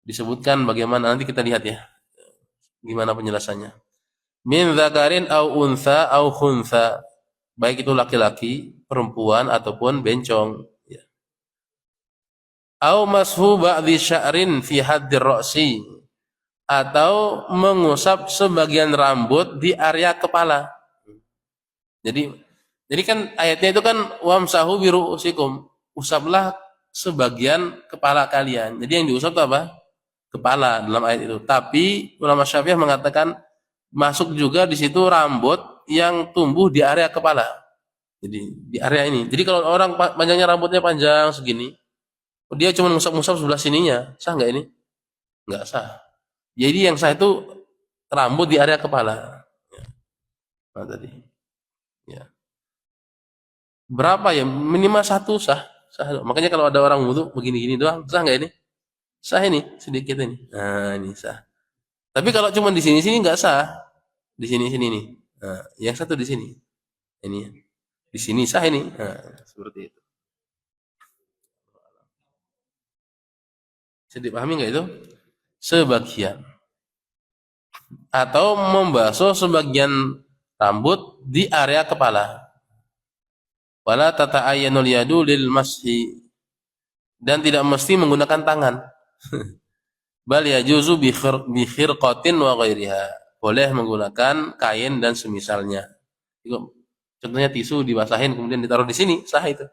Speaker 1: Disebutkan bagaimana, nanti kita lihat ya. Gimana penjelasannya? Min dzakarin au untha au khuntha. Baik itu laki-laki, perempuan ataupun bencong. Ya. Au mashu ba'dhi sya'rin fi haddir ra'si. Atau mengusap sebagian rambut di area kepala. Jadi kan ayatnya itu kan wamsahu biru'usikum. Usaplah sebagian kepala kalian. Jadi yang diusap itu apa? Kepala dalam ayat itu. Tapi ulama Syafi'iyah mengatakan masuk juga di situ rambut yang tumbuh di area kepala. Jadi di area ini. Jadi kalau orang panjangnya rambutnya panjang segini, dia cuma ngusap-ngusap sebelah sininya, sah nggak ini? Nggak sah. Jadi yang sah itu rambut di area kepala. Nah, tadi. Ya. Berapa ya? Minimal satu sah. Sah. Makanya kalau ada orang wudu begini-gini doang, sah nggak ini? Sah ini sedikit ini. Nah, ini sah. Tapi kalau cuma di sini-sini nggak sah. Di sini-sini nih. Nah, yang satu di sini. Ini. Di sini sah ini. Nah, seperti itu. Bisa dipahami nggak itu? Sebagian. Atau membasuh sebagian rambut di area kepala. Wala tata'ayyanul yadu lil mashi. Dan tidak mesti menggunakan tangan. Bal yajuzu bi khirqatin wa ghairiha. Boleh menggunakan kain dan semisalnya. Contohnya tisu dibasahin kemudian ditaruh di sini, sah itu.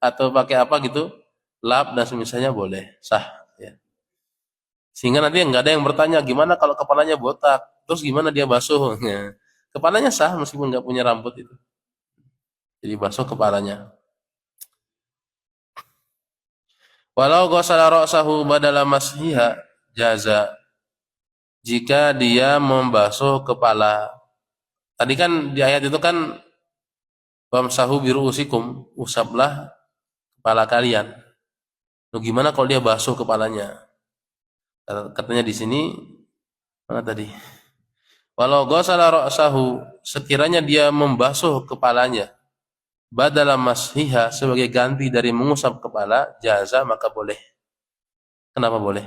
Speaker 1: Atau pakai apa gitu, lap dan semisalnya boleh, sah. Ya. Sehingga nanti nggak ada yang bertanya gimana kalau kepalanya botak, terus gimana dia basuh? Ya. Kepalanya sah meskipun nggak punya rambut itu. Jadi basuh kepalanya. Walau ghasala ra'sahu badala mashiha jaza. Jika dia membasuh kepala. Tadi kan di ayat itu kan wamsahu biru'usikum, usaplah kepala kalian. Loh, gimana kalau dia basuh kepalanya? Katanya di sini mana tadi? Walau ghasala ra'sahu, sekiranya dia membasuh kepalanya badala mashiha sebagai ganti dari mengusap kepala, jaza maka boleh. Kenapa boleh?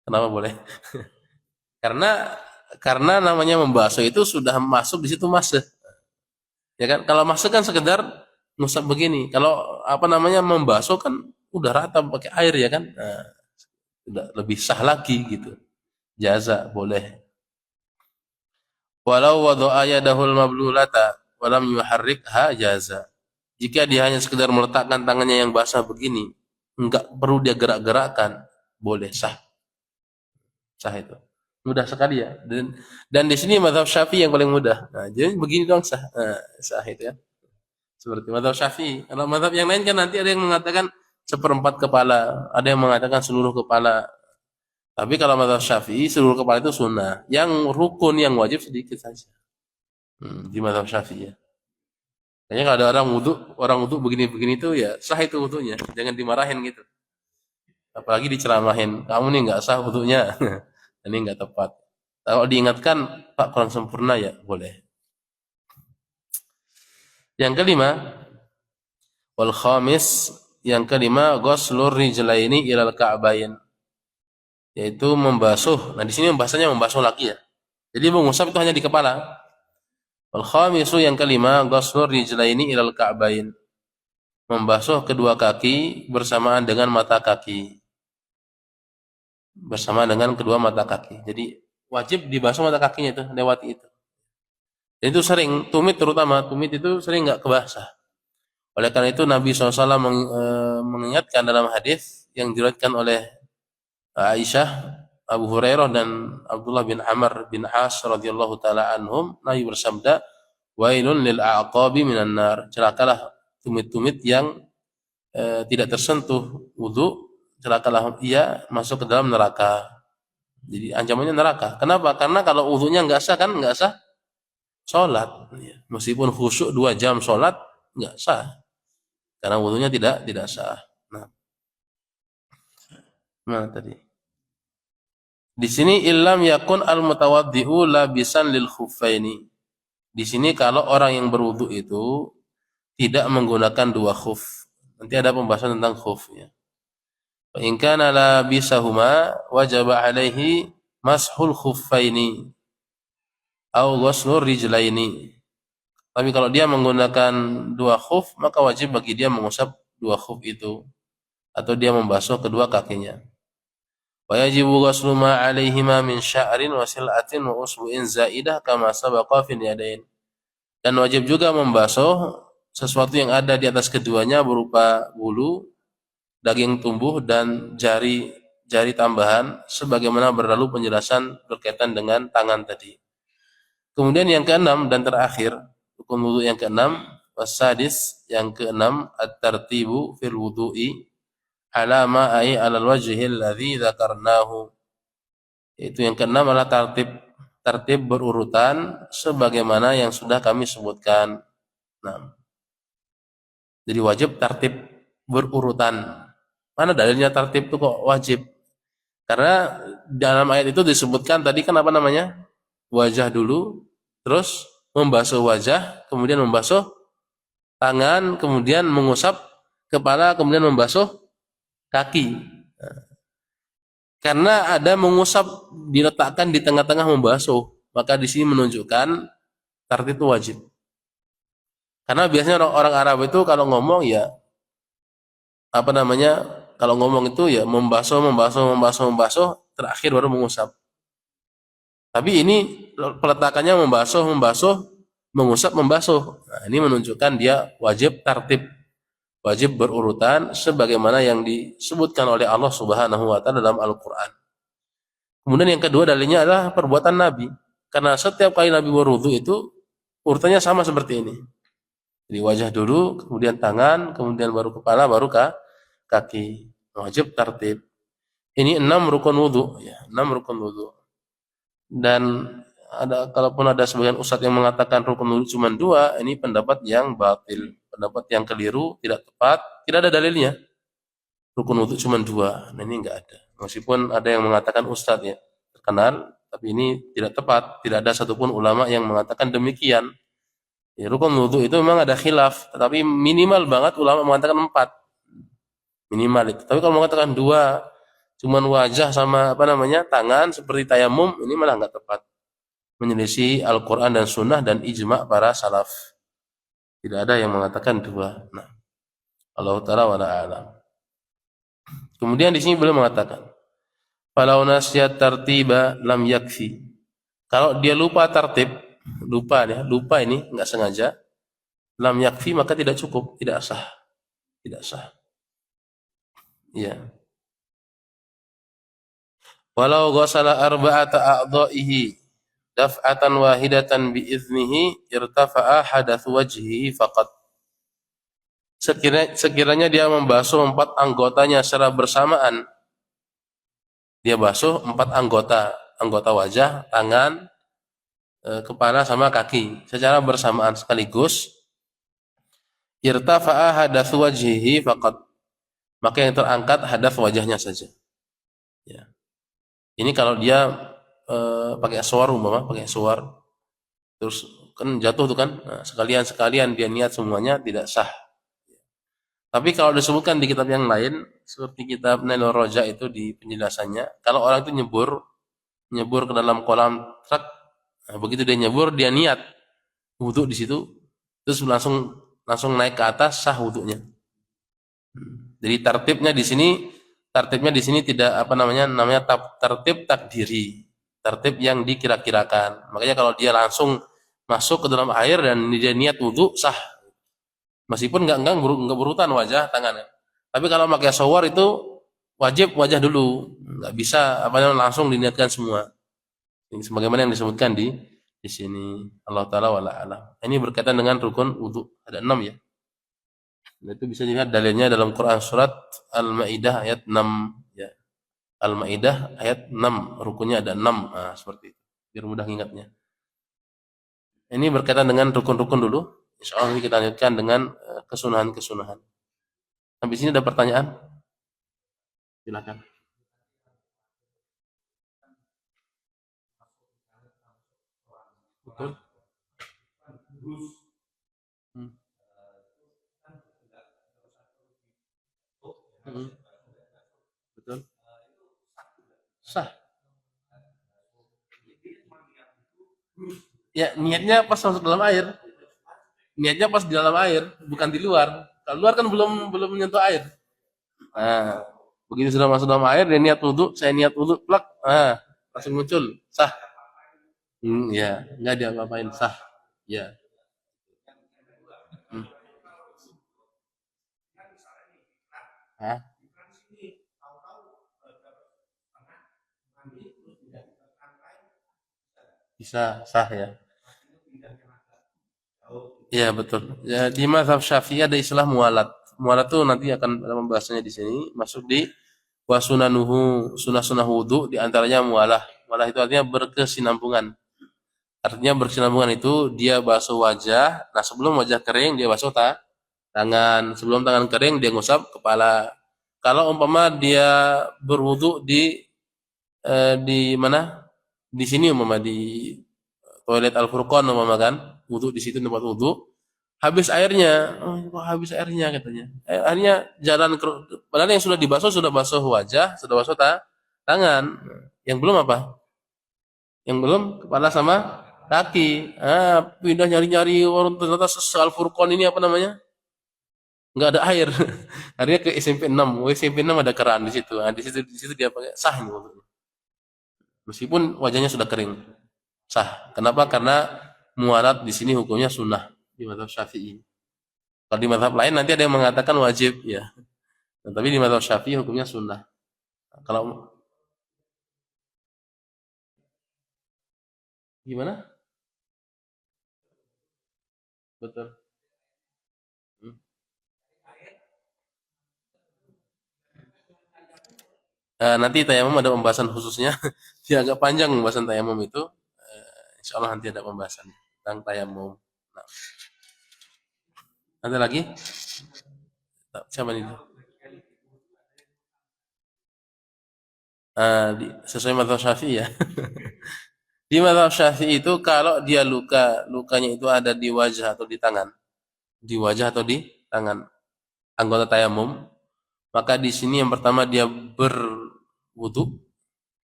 Speaker 1: Kenapa boleh? karena namanya membasuh itu sudah masuk di situ masih. Ya kan? Kalau masuk kan sekedar ngusap begini. Kalau apa namanya membasuh kan udah rata pakai air ya kan? Nah, udah lebih sah lagi gitu. Jaza boleh. Walau wada'a yadahul mablulata walam yuharrikha jaza. Jika dia hanya sekedar meletakkan tangannya yang basah begini, enggak perlu dia gerak-gerakkan, boleh sah. Sah itu. Mudah sekali ya. Dan di sini mazhab Syafi'i yang paling mudah. Nah, jadi begini doang sah. Nah, sah itu ya. Seperti mazhab Syafi'i. Kalau mazhab yang lain kan nanti ada yang mengatakan seperempat kepala, ada yang mengatakan seluruh kepala. Tapi kalau mazhab Syafi'i seluruh kepala itu sunnah. Yang rukun, yang wajib sedikit saja. Di mazhab Syafi'i ya. Kayaknya kalau ada orang wudu begini-begini itu ya sah itu wudunya. Jangan dimarahin gitu. Apalagi diceramahin. Kamu nih nggak sah wudunya. Ini nggak tepat. Kalau diingatkan, Pak kurang sempurna ya boleh. Yang kelima, wal khamis, yang kelima ghuslur rijlaini ilal ka'bain. Yaitu membasuh. Nah, di sini bahasanya membasuh laki ya. Jadi mengusap itu hanya di kepala. Wal khamisu, yang kelima, ghuslur rijlaini ilal ka'bain. Membasuh kedua kaki bersamaan dengan mata kaki. Bersama dengan kedua mata kaki. Jadi wajib dibasuh mata kakinya itu, lewati itu. Dan itu sering, tumit terutama, tumit itu sering nggak kebasah. Oleh karena itu Nabi SAW mengingatkan dalam hadis yang diriwayatkan oleh Aisyah, Abu Hurairah dan Abdullah bin Amr bin As radhiyallahu taala anhum, Nabi bersabda, "Wailun lil a'qabi minan nar." Celakalah tumit-tumit yang tidak tersentuh wudu, celakalah ia masuk ke dalam neraka. Jadi ancamannya neraka. Kenapa? Karena kalau wudunya nggak sah kan nggak sah sholat. Meskipun khusyuk 2 jam sholat nggak sah karena wudunya tidak sah. Nah, mana tadi? Di sini illam yakun al mutawaddi'u labisan lil khuffaini. Di sini kalau orang yang berwudu itu tidak menggunakan 2 khuf. Nanti ada pembahasan tentang khuf ya. Fa in kana labisahuma wajaba alaihi mashul khuffaini au ghuslur rijlaini. Tapi kalau dia menggunakan 2 khuf, maka wajib bagi dia mengusap 2 khuf itu atau dia membasuh kedua kakinya. Wa yajibu ghuslu ma 'alaihima min sya'rin wa sil'atin wa usbu'in zaidah kama sabaqa fil yadain. Dan wajib juga membasuh sesuatu yang ada di atas keduanya berupa bulu, daging tumbuh dan jari tambahan sebagaimana berlalu penjelasan berkaitan dengan tangan tadi. Kemudian yang keenam dan terakhir, rukun wudu yang keenam, wasadis yang keenam, at-tartibu fil wudu'i ala ma ai alal wajhil ladzi dzakarnahu. Itu yang keenam adalah tertib berurutan sebagaimana yang sudah kami sebutkan. Nah, jadi wajib tertib berurutan. Mana dalilnya tertib itu kok wajib? Karena dalam ayat itu disebutkan tadi kan apa namanya? Wajah dulu, terus membasuh wajah, kemudian membasuh tangan, kemudian mengusap kepala, kemudian membasuh kaki. Karena ada mengusap diletakkan di tengah-tengah membasuh, maka di sini menunjukkan tertib itu wajib. Karena biasanya orang Arab itu kalau ngomong ya apa namanya? Kalau ngomong itu ya membasuh, terakhir baru mengusap. Tapi ini peletakannya membasuh, mengusap, membasuh. Nah, ini menunjukkan dia wajib tertib, wajib berurutan sebagaimana yang disebutkan oleh Allah Subhanahu wa taala dalam Al-Qur'an. Kemudian yang kedua dalilnya adalah perbuatan Nabi. Karena setiap kali Nabi berwudu itu urutannya sama seperti ini. Jadi wajah dulu, kemudian tangan, kemudian baru kepala, baru kaki. Wajib tertib. Ini 6 rukun wudu ya, 6 rukun wudu. Dan kalaupun ada sebagian ustadz yang mengatakan rukun wudu cuma 2, ini pendapat yang batil, pendapat yang keliru, tidak tepat, tidak ada dalilnya. Rukun wudu cuma 2, nah ini enggak ada. Meskipun ada yang mengatakan ustadz ya, terkenal, tapi ini tidak tepat, tidak ada satupun ulama yang mengatakan demikian. Ya, rukun wudu itu memang ada khilaf, tetapi minimal banget ulama mengatakan 4. Minimal itu. Tapi kalau mengatakan 2, cuman wajah sama apa namanya tangan seperti tayamum, ini malah nggak tepat, menyelisih Al-Quran dan Sunnah dan ijma para salaf. Tidak ada yang mengatakan 2. Nah, Allah Taala wa a'lam. Kemudian di sini beliau mengatakan, "Falau nasyat tartiba lam yakfi." Kalau dia lupa tertib, lupa ini nggak sengaja, lam yakfi maka tidak cukup, tidak sah, tidak sah. Ya. Walau ghasala arba'ata a'dha'ihi daf'atan wahidatan biiznihi irtafa'a hadatsu wajhihi faqat. Sekiranya dia membasuh 4 anggotanya secara bersamaan, dia basuh 4 anggota wajah, tangan, kepala sama kaki secara bersamaan sekaligus, irtafa'a hadatsu wajhihi faqat, maka yang terangkat hadas wajahnya saja. Ya. Ini kalau dia pakai suar terus kan jatuh tuh kan, nah, sekalian dia niat semuanya tidak sah. Tapi kalau disebutkan di kitab yang lain seperti kitab Nailur Raja itu di penjelasannya, kalau orang itu nyebur ke dalam kolam truk, nah, begitu dia nyebur dia niat wudu di situ, terus langsung naik ke atas, sah wudunya. Jadi tertibnya di sini tidak apa namanya tertib takdiri, tertib yang dikira-kirakan. Makanya kalau dia langsung masuk ke dalam air dan dia niat wudhu sah. Meskipun nggak berurutan wajah tangannya. Tapi kalau pakai shower itu wajib wajah dulu, nggak bisa apa namanya langsung diniatkan semua. Ini sebagaimana yang disebutkan di sini. Allah taala wala alam. Ini berkaitan dengan rukun wudhu ada 6 ya. Nah, itu bisa dilihat dalilnya dalam Quran surat Al-Maidah ayat 6 ya. Al-Maidah ayat 6 rukunnya ada 6. Nah, seperti itu. Biar mudah ingatnya. Ini berkaitan dengan rukun-rukun dulu. Insya Allah kita lanjutkan dengan kesunahan-kesunahan. Habis ini ada pertanyaan? Silakan. Betul. Hmm. Hmm. Betul. Sah. Ya, niatnya pas masuk dalam air. Niatnya pas di dalam air, bukan di luar. Kalau luar kan belum belum menyentuh air. Nah, begitu sudah masuk dalam air, dia niat wudhu, saya niat wudhu, plak, langsung muncul, sah. Ya, nggak dia apa-apain, sah. Ya. Hmm. Hah? Bisa, sah ya. Iya betul. Ya, di mazhab Syafi'i ada istilah mualat. Mualat tuh nanti akan ada pembahasannya di sini. Masuk di wasunanuhu sunah-sunah wudu di antaranya mualah. Mualah itu artinya berkesinambungan. Artinya berkesinambungan itu dia basuh wajah. Nah sebelum wajah kering dia basuh tangan. Sebelum tangan kering dia ngusap kepala. Kalau umpama dia berwudu di mana? Di sini umpama di toilet Al Furqon umpama kan, wudu di situ tempat wudu. Habis airnya, oh kok habis airnya katanya. Akhirnya jalan ke, padahal yang sudah basuh wajah, sudah basuh tangan. Yang belum apa? Yang belum kepala sama kaki. Pindah nyari-nyari orang ternyata Al Furqon ini apa namanya? Nggak ada air. Akhirnya ke SMP 6. SMP 6 ada keran di situ. Nah, di situ dia pakai sah ini wudunya. Meskipun wajahnya sudah kering. Sah. Kenapa? Karena mualat di sini hukumnya sunnah di mazhab Syafi'i. Kalau di mazhab lain nanti ada yang mengatakan wajib ya. Nah, tapi di mazhab Syafi'i hukumnya sunnah. Kalau gimana? Betul. Hmm. Nanti tayamum ada pembahasan khususnya. Dia agak panjang pembahasan tayamum itu. Insya Allah nanti ada pembahasan tentang tayamum. Nah, ada lagi? Siapa nih? Sesuai mazhab Syafi'i ya. Di mazhab Syafi'i itu kalau dia lukanya itu ada di wajah atau di tangan, di wajah atau di tangan, anggota tayamum, maka di sini yang pertama dia berwudu,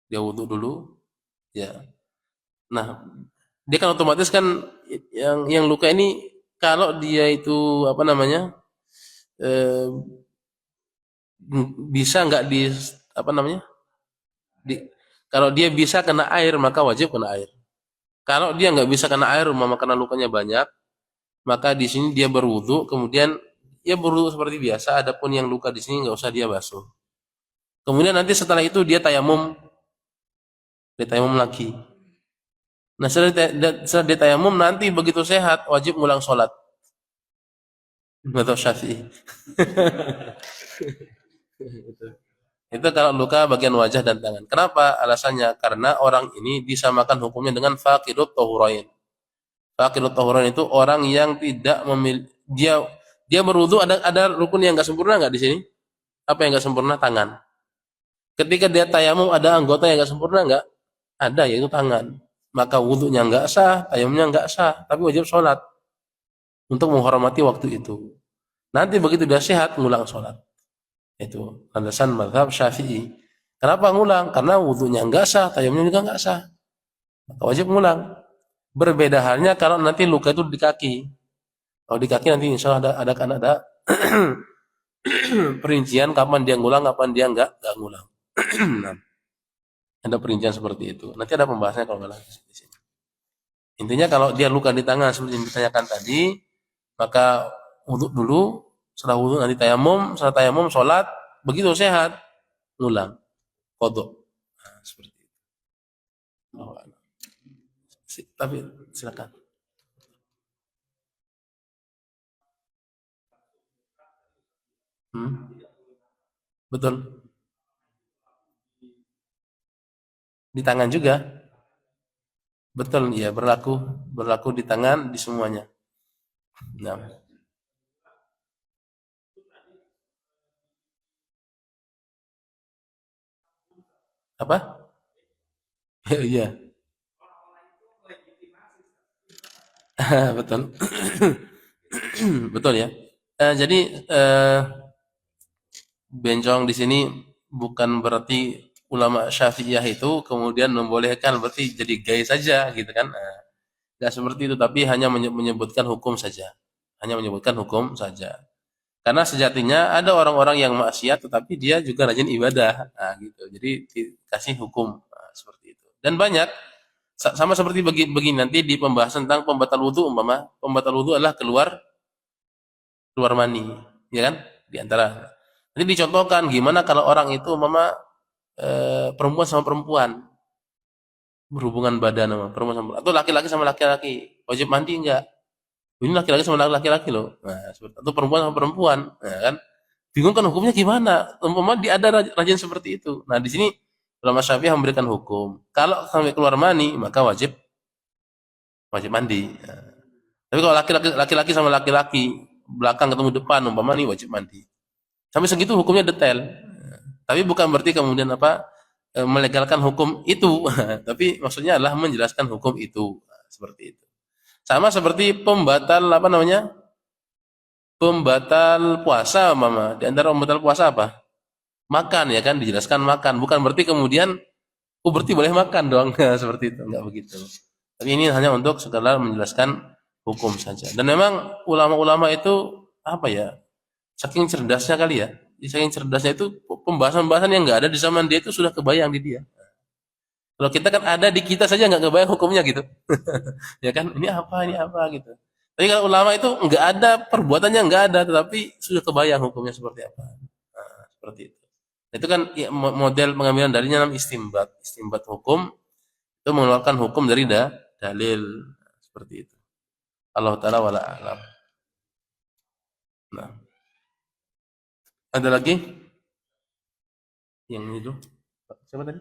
Speaker 1: dia wudu dulu, ya. Nah, dia kan otomatis kan yang luka ini kalau dia itu apa namanya eh, bisa nggak di apa namanya di kalau dia bisa kena air maka wajib kena air. Kalau dia nggak bisa kena air, maka karena lukanya banyak, maka di sini dia berwudu, kemudian ya berwudu seperti biasa. Adapun yang luka di sini nggak usah dia basuh. Kemudian nanti setelah itu dia tayamum lagi. Nah setelah dia tayamum nanti begitu sehat wajib ngulang sholat. Atau Syafi'i. Itu kalau luka bagian wajah dan tangan. Kenapa? Alasannya karena orang ini disamakan hukumnya dengan faqidut tahurain. Faqidut tahurain itu orang yang tidak memilih dia berwudu ada rukun yang nggak sempurna nggak di sini? Apa yang nggak sempurna? Tangan. Ketika dia tayamum ada anggota yang nggak sempurna nggak? Ada yaitu tangan. Maka wudhunya nggak sah, tayamumnya nggak sah, tapi wajib sholat untuk menghormati waktu itu. Nanti begitu dia sehat ngulang sholat. Itu alasan mazhab Syafi'i. Kenapa ngulang? Karena wudhunya nggak sah, tayamumnya juga nggak sah. Maka wajib ngulang. Berbeda halnya kalau nanti luka itu di kaki. Kalau di kaki nanti insya Allah ada perincian kapan dia ngulang, kapan dia nggak ngulang. Nah, ada perincian seperti itu. Nanti ada pembahasannya kalau nggak di sini. Intinya kalau dia luka di tangan seperti yang ditanyakan tadi, maka wudhu dulu, setelah wudhu nanti tayamum, setelah tayamum sholat, begitu sehat, ngulang, kodok. Nah, seperti itu. Oh, tapi silakan. Hmm, betul. Di tangan juga, betul, ya berlaku, berlaku di tangan, di semuanya. Nah, apa? Iya, betul. Betul ya. Jadi bencong di sini bukan berarti ulama Syafi'iyah itu kemudian membolehkan berarti jadi gay saja gitu kan. Nggak seperti itu, tapi hanya menyebutkan hukum saja. Hanya menyebutkan hukum saja. Karena sejatinya ada orang-orang yang maksiat tetapi dia juga rajin ibadah. Nah, gitu. Jadi dikasih hukum seperti itu. Dan banyak sama seperti begini nanti di pembahasan tentang pembatal wudhu umpama pembatal wudhu adalah keluar keluar mani, ya kan? Di antara. Nanti dicontohkan gimana kalau orang itu umpama perempuan sama perempuan berhubungan badan sama perempuan sama atau laki-laki sama laki-laki wajib mandi enggak? Ini laki-laki sama laki-laki loh. Nah, seperti atau perempuan sama perempuan, nah, kan? Bingung kan hukumnya gimana? Umpama dia ada rajin seperti itu. Nah, di sini ulama Syafi'i memberikan hukum. Kalau sampai keluar mani, maka wajib wajib mandi. Nah, tapi kalau laki-laki sama laki-laki belakang ketemu depan umpama nih wajib mandi. Sampai segitu hukumnya detail. Tapi bukan berarti kemudian apa melegalkan hukum itu, tapi maksudnya adalah menjelaskan hukum itu. Nah, seperti itu. Sama seperti pembatal apa namanya? Pembatal puasa mama. Di antara pembatal puasa apa? Makan ya kan dijelaskan makan. Bukan berarti kemudian oh berarti boleh makan dong. Seperti itu. Enggak begitu. Tapi ini hanya untuk sekedar menjelaskan hukum saja. Dan memang ulama-ulama itu apa ya? Saking cerdasnya kali ya. Saking cerdasnya itu pembahasan-pembahasan yang nggak ada di zaman dia itu sudah kebayang di dia. Kalau kita kan ada di kita saja nggak kebayang hukumnya gitu. Ya kan ini apa gitu. Tapi kalau ulama itu nggak ada perbuatannya nggak ada, tetapi sudah kebayang hukumnya seperti apa. Nah, seperti itu. Itu kan ya, model pengambilan dalilnya namanya istimbat. Istimbat hukum itu mengeluarkan hukum dari dalil. Nah, seperti itu. Allah taala wala alam. Nah, ada lagi yang itu? Siapa tadi?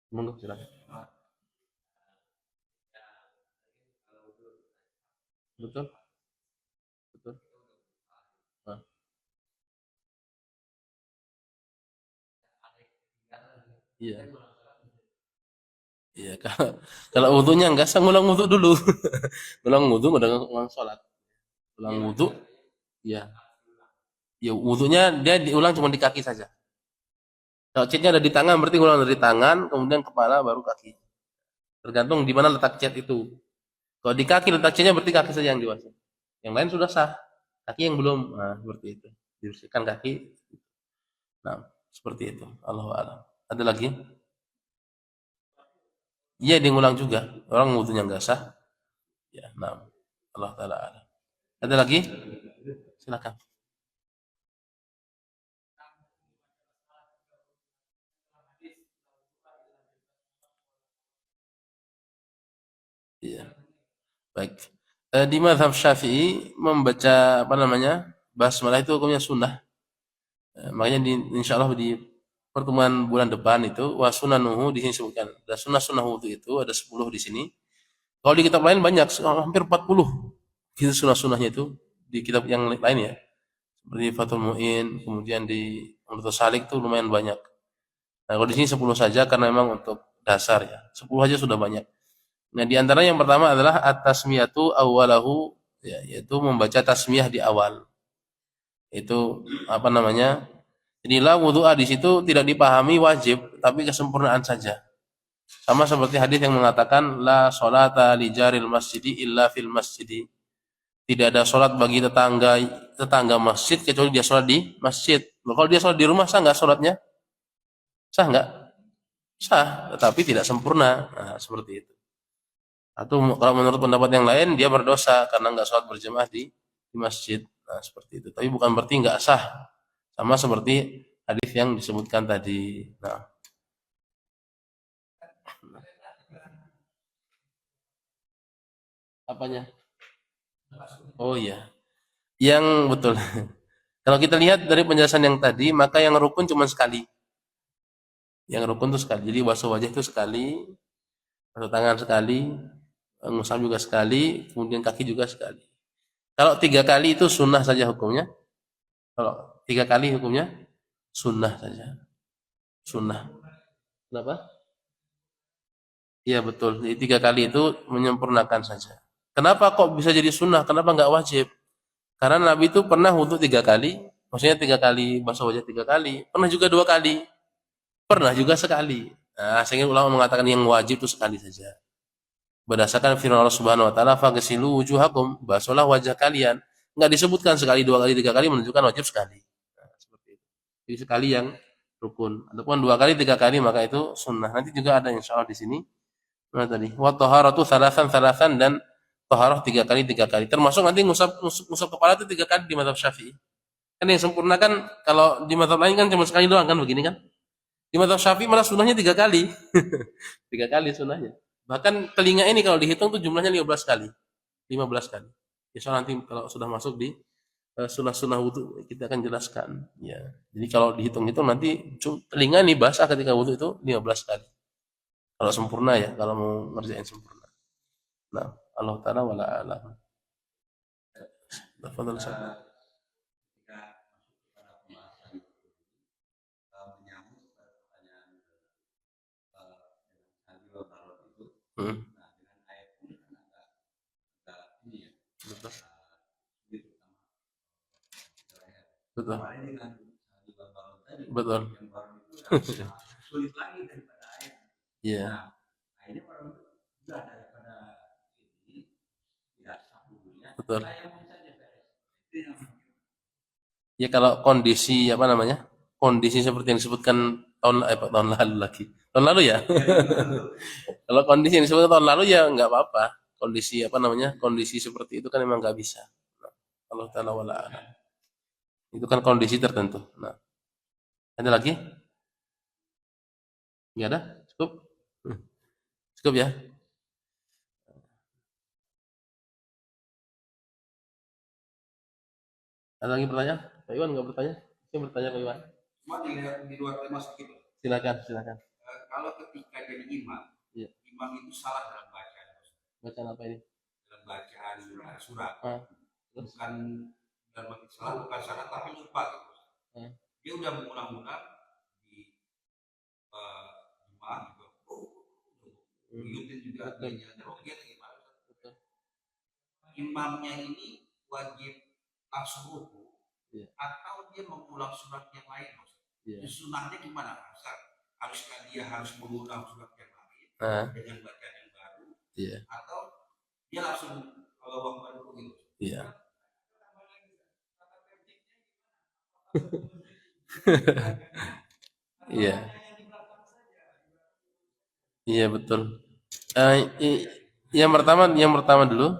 Speaker 1: Monggo silakan. Betul, betul. Nah, iya. Iya, kalau wudunya enggak sah ngulang wudhu dulu. Ngulang wudhu udah ngulang sholat. Ulang wudhu, ya. Ya wudhunya dia diulang cuma di kaki saja. Kalau catnya ada di tangan berarti ngulang dari tangan, kemudian kepala baru kaki. Tergantung di mana letak cat itu. Kalau di kaki letak catnya berarti kaki saja yang diwasa. Yang lain sudah sah. Kaki yang belum. Nah, seperti itu. Dibersihkan kaki. Nah, seperti itu. Allahu a'lam. Ada lagi? Iya, dia ngulang juga. Orang wudhunya enggak sah. Ya, nah. Allah taala a'lam. Ada lagi? Silakan. Iya, baik. Di mazhab Syafi'i membaca apa namanya? Basmalah itu hukumnya sunnah. Makanya insya Allah di pertemuan bulan depan itu wa sunanuhu di sini sebutkan. Ada sunnah-sunnah wudu itu ada 10 di sini. Kalau di kitab lain banyak, hampir 40 gitu sunnah-sunnahnya itu di kitab yang lain ya. Seperti Fathul Mu'in, kemudian di Umdatus Salik itu lumayan banyak. Nah, kalau di sini 10 saja karena memang untuk dasar ya. 10 aja sudah banyak. Nah, di antara yang pertama adalah at-tasmiyatu awwalahu, ya, yaitu membaca tasmiyah di awal. Itu apa namanya? Inilah wudu'a di situ tidak dipahami wajib, tapi kesempurnaan saja. Sama seperti hadis yang mengatakan la sholata li jaril masjidi illa fil masjidi. Tidak ada sholat bagi tetangga tetangga masjid kecuali dia sholat di masjid. Nah, kalau dia sholat di rumah sah nggak sholatnya? Sah nggak? Sah, tetapi tidak sempurna. Nah, seperti itu. Atau kalau menurut pendapat yang lain dia berdosa karena nggak sholat berjamaah di masjid. Nah, seperti itu. Tapi bukan berarti nggak sah. Sama seperti hadis yang disebutkan tadi. Nah, apanya? Oh iya, yang betul. Kalau kita lihat dari penjelasan yang tadi, maka yang rukun cuma sekali. Yang rukun itu sekali. Jadi basuh wajah itu sekali, basuh tangan sekali, ngusap juga sekali, kemudian kaki juga sekali. Kalau 3 kali itu sunnah saja hukumnya. Kalau 3 kali hukumnya sunnah saja. Sunnah. Kenapa? Iya betul. Jadi 3 kali itu menyempurnakan saja. Kenapa kok bisa jadi sunnah? Kenapa nggak wajib? Karena Nabi itu pernah wudhu 3 kali, maksudnya 3 kali basuh wajah 3 kali, pernah juga 2 kali, pernah juga sekali. Nah, sehingga ulama mengatakan yang wajib itu sekali saja. Berdasarkan firman Allah Subhanahu Wa Taala, "Fagsilu wujuhakum", basuhlah wajah kalian. Nggak disebutkan sekali, 2 kali, 3 kali menunjukkan wajib sekali. Nah, seperti itu. Jadi sekali yang rukun. Ataupun 2 kali, 3 kali maka itu sunnah. Nanti juga ada insya Allah di sini. Nah tadi, wa taharatu salasan salasan dan taharah 3 kali 3 kali. Termasuk nanti ngusap kepala itu 3 kali di mazhab Syafi'i. Kan yang sempurna kan kalau di mazhab lain kan cuma sekali doang kan begini kan. Di mazhab Syafi'i malah sunnahnya 3 kali. 3 kali sunnahnya. Bahkan telinga ini kalau dihitung tuh jumlahnya 15 kali. 15 kali. Insya Allah nanti kalau sudah masuk di sunnah-sunnah wudhu kita akan jelaskan. Ya. Jadi kalau dihitung-hitung nanti telinga nih basah ketika wudhu itu 15 kali. Kalau sempurna ya, kalau mau ngerjain sempurna. Nah, Allah Ta'ala wala alam. Tafadhal Ustaz. Hmm, betul. Betul. Betul. Iya, betul. Ya kalau kondisi apa namanya? Kondisi seperti yang disebutkan tahun lalu lagi. Tahun lalu ya. Kalau kondisi yang disebutkan tahun lalu ya nggak apa-apa. Kondisi apa namanya? Kondisi seperti itu kan memang nggak bisa. Nah, Allah Ta'ala wala alam. Itu kan kondisi tertentu. Nah, ada lagi? Nggak ada? Cukup? Hmm, cukup ya? Ada lagi pertanyaan? Pak Iwan nggak bertanya? Saya bertanya Pak Iwan. Cuma di luar tema sedikit. Silakan, silakan. Kalau ketika jadi imam, ya, imam itu salah dalam bacaan. Bacaan apa ini? Dalam bacaan surat. Bukan dalam salah, bukan salah tapi lupa gitu. Dia udah mengulang-ulang di imam gitu. Ikutin juga dia roket gimana? Imamnya ini wajib langsung ruku, yeah, atau dia mengulang surat yang lain, yeah, sunahnya gimana? Haruskah dia harus mengulang surat yang lain dengan bacaan yang baru, yeah, atau dia langsung kalau waktu itu gitu? Iya. Iya. Iya betul. Yang pertama dulu.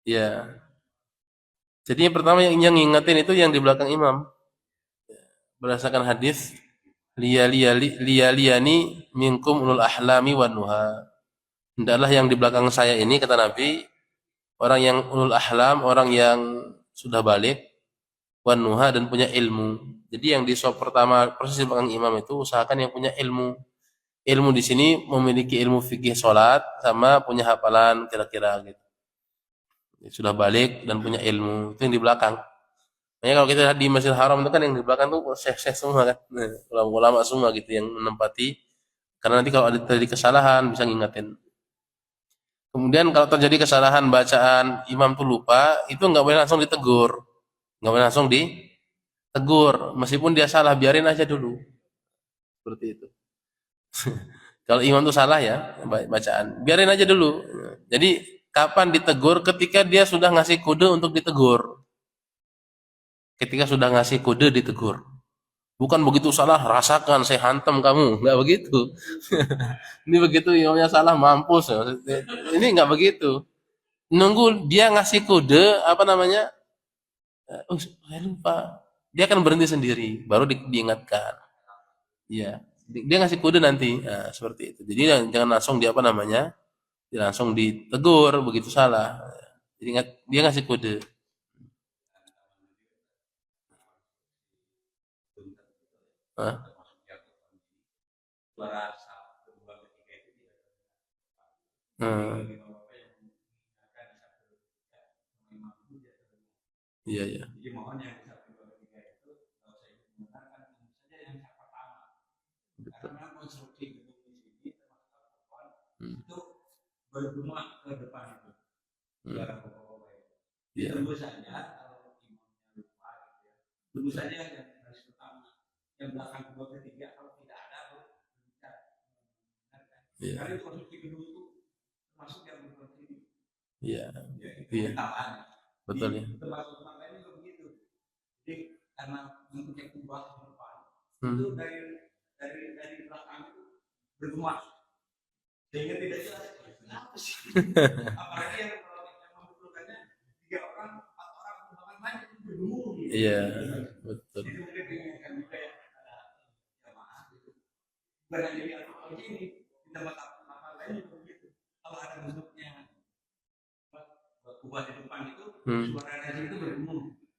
Speaker 1: Ya. Jadi yang pertama yang ngingetin itu yang di belakang imam. Berdasarkan hadis liyani minkum ulul ahlami wan nuha. Hendaklah yang di belakang saya ini kata Nabi orang yang ulul ahlam, orang yang sudah balik, wan nuha dan punya ilmu. Jadi yang di sop pertama proses di belakang imam itu usahakan yang punya ilmu. Ilmu di sini memiliki ilmu fikih sholat sama punya hafalan kira-kira gitu. Sudah balik dan punya ilmu itu yang di belakang. Makanya kalau kita lihat di Masjidil Haram itu kan yang di belakang tuh syekh-syekh semua kan, nah, ulama-ulama semua gitu yang menempati. Karena nanti kalau ada terjadi kesalahan bisa ngingetin. Kemudian kalau terjadi kesalahan bacaan imam tuh lupa, itu nggak boleh langsung ditegur, nggak boleh langsung ditegur, meskipun dia salah biarin aja dulu, seperti itu. Kalau imam tuh salah ya bacaan, biarin aja dulu. Jadi kapan ditegur? Ketika dia sudah ngasih kode untuk ditegur. Ketika sudah ngasih kode ditegur. Bukan begitu salah, rasakan saya hantam kamu, nggak begitu. Ini begitu imamnya salah mampus. Ini nggak begitu. Nunggu dia ngasih kode apa namanya? Oh, saya lupa. Dia akan berhenti sendiri, baru diingatkan. Iya, dia ngasih kode nanti. Nah, seperti itu. Jadi jangan langsung dia apa namanya? Dia langsung ditegur begitu salah. Jadi dia ngasih kode. Hah? Hmm. Iya, iya. Betul. Hmm. Hmm. Iya. Iya. Iya. Iya. Betul ya. Hmm. Iya, betul. Hmm.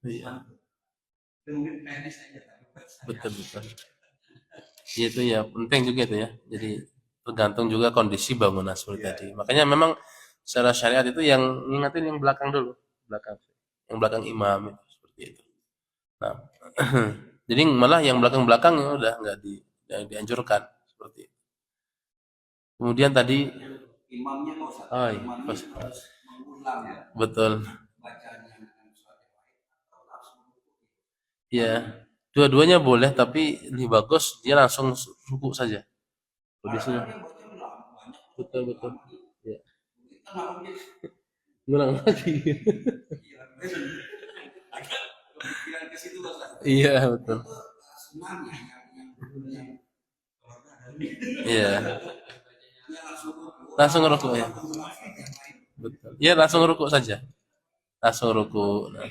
Speaker 1: Iya, betul betul. Iya, itu ya penting juga itu ya. Jadi tergantung juga kondisi bangunan seperti tadi. Makanya memang secara syariat itu yang ngingetin yang belakang dulu, belakang, yang belakang imam itu seperti itu. Nah, jadi malah yang belakang-belakang ya udah nggak yang dianjurkan seperti itu. Kemudian tadi, oh iya, betul. Ya, dua-duanya boleh, tapi lebih bagus dia langsung ruku saja. Kalau dia sudah, betul betul. Ya, ngulang lagi. Iya betul. Iya, langsung ruku ya. Betul. Iya langsung ruku saja. Langsung ruku. Nah,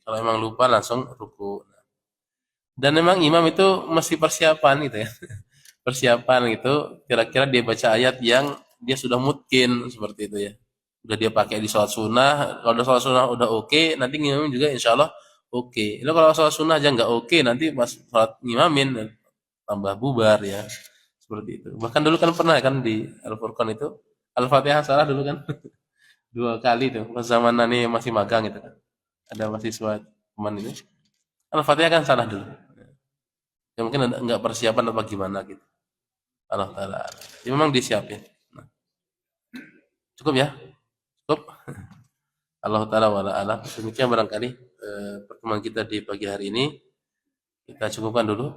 Speaker 1: kalau emang lupa langsung ruku. Dan memang imam itu mesti persiapan gitu ya. Persiapan gitu. Kira-kira dia baca ayat yang dia sudah mungkin seperti itu ya. Udah dia pakai di sholat sunnah. Kalau udah sholat sunnah udah oke, nanti ngimam juga insya Allah oke. Itu kalau sholat sunnah aja nggak oke, nanti pas sholat ngimamin tambah bubar ya. Seperti itu. Bahkan dulu kan pernah kan di Al-Furqan itu Al-Fatihah salah dulu kan. Dua kali tuh pas zaman Nani masih magang gitu kan. Ada mahasiswa teman ini. Al-Fatihah kan salah dulu. Ya mungkin nggak persiapan apa gimana gitu. Allah taala. Ya memang disiapin. Nah, cukup ya? Cukup. Allah taala wala alam. Demikian barangkali pertemuan kita di pagi hari ini kita cukupkan dulu.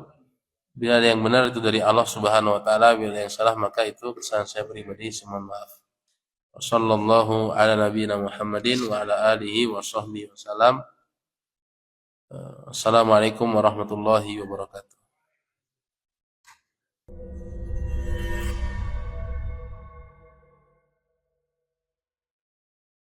Speaker 1: Bila ada yang benar itu dari Allah Subhanahu wa taala, bila yang salah maka itu kesalahan saya pribadi, mohon maaf. Wassallallahu ala nabiyina Muhammadin wa ala alihi wa sahbihi wasallam. Assalamualaikum warahmatullahi wabarakatuh.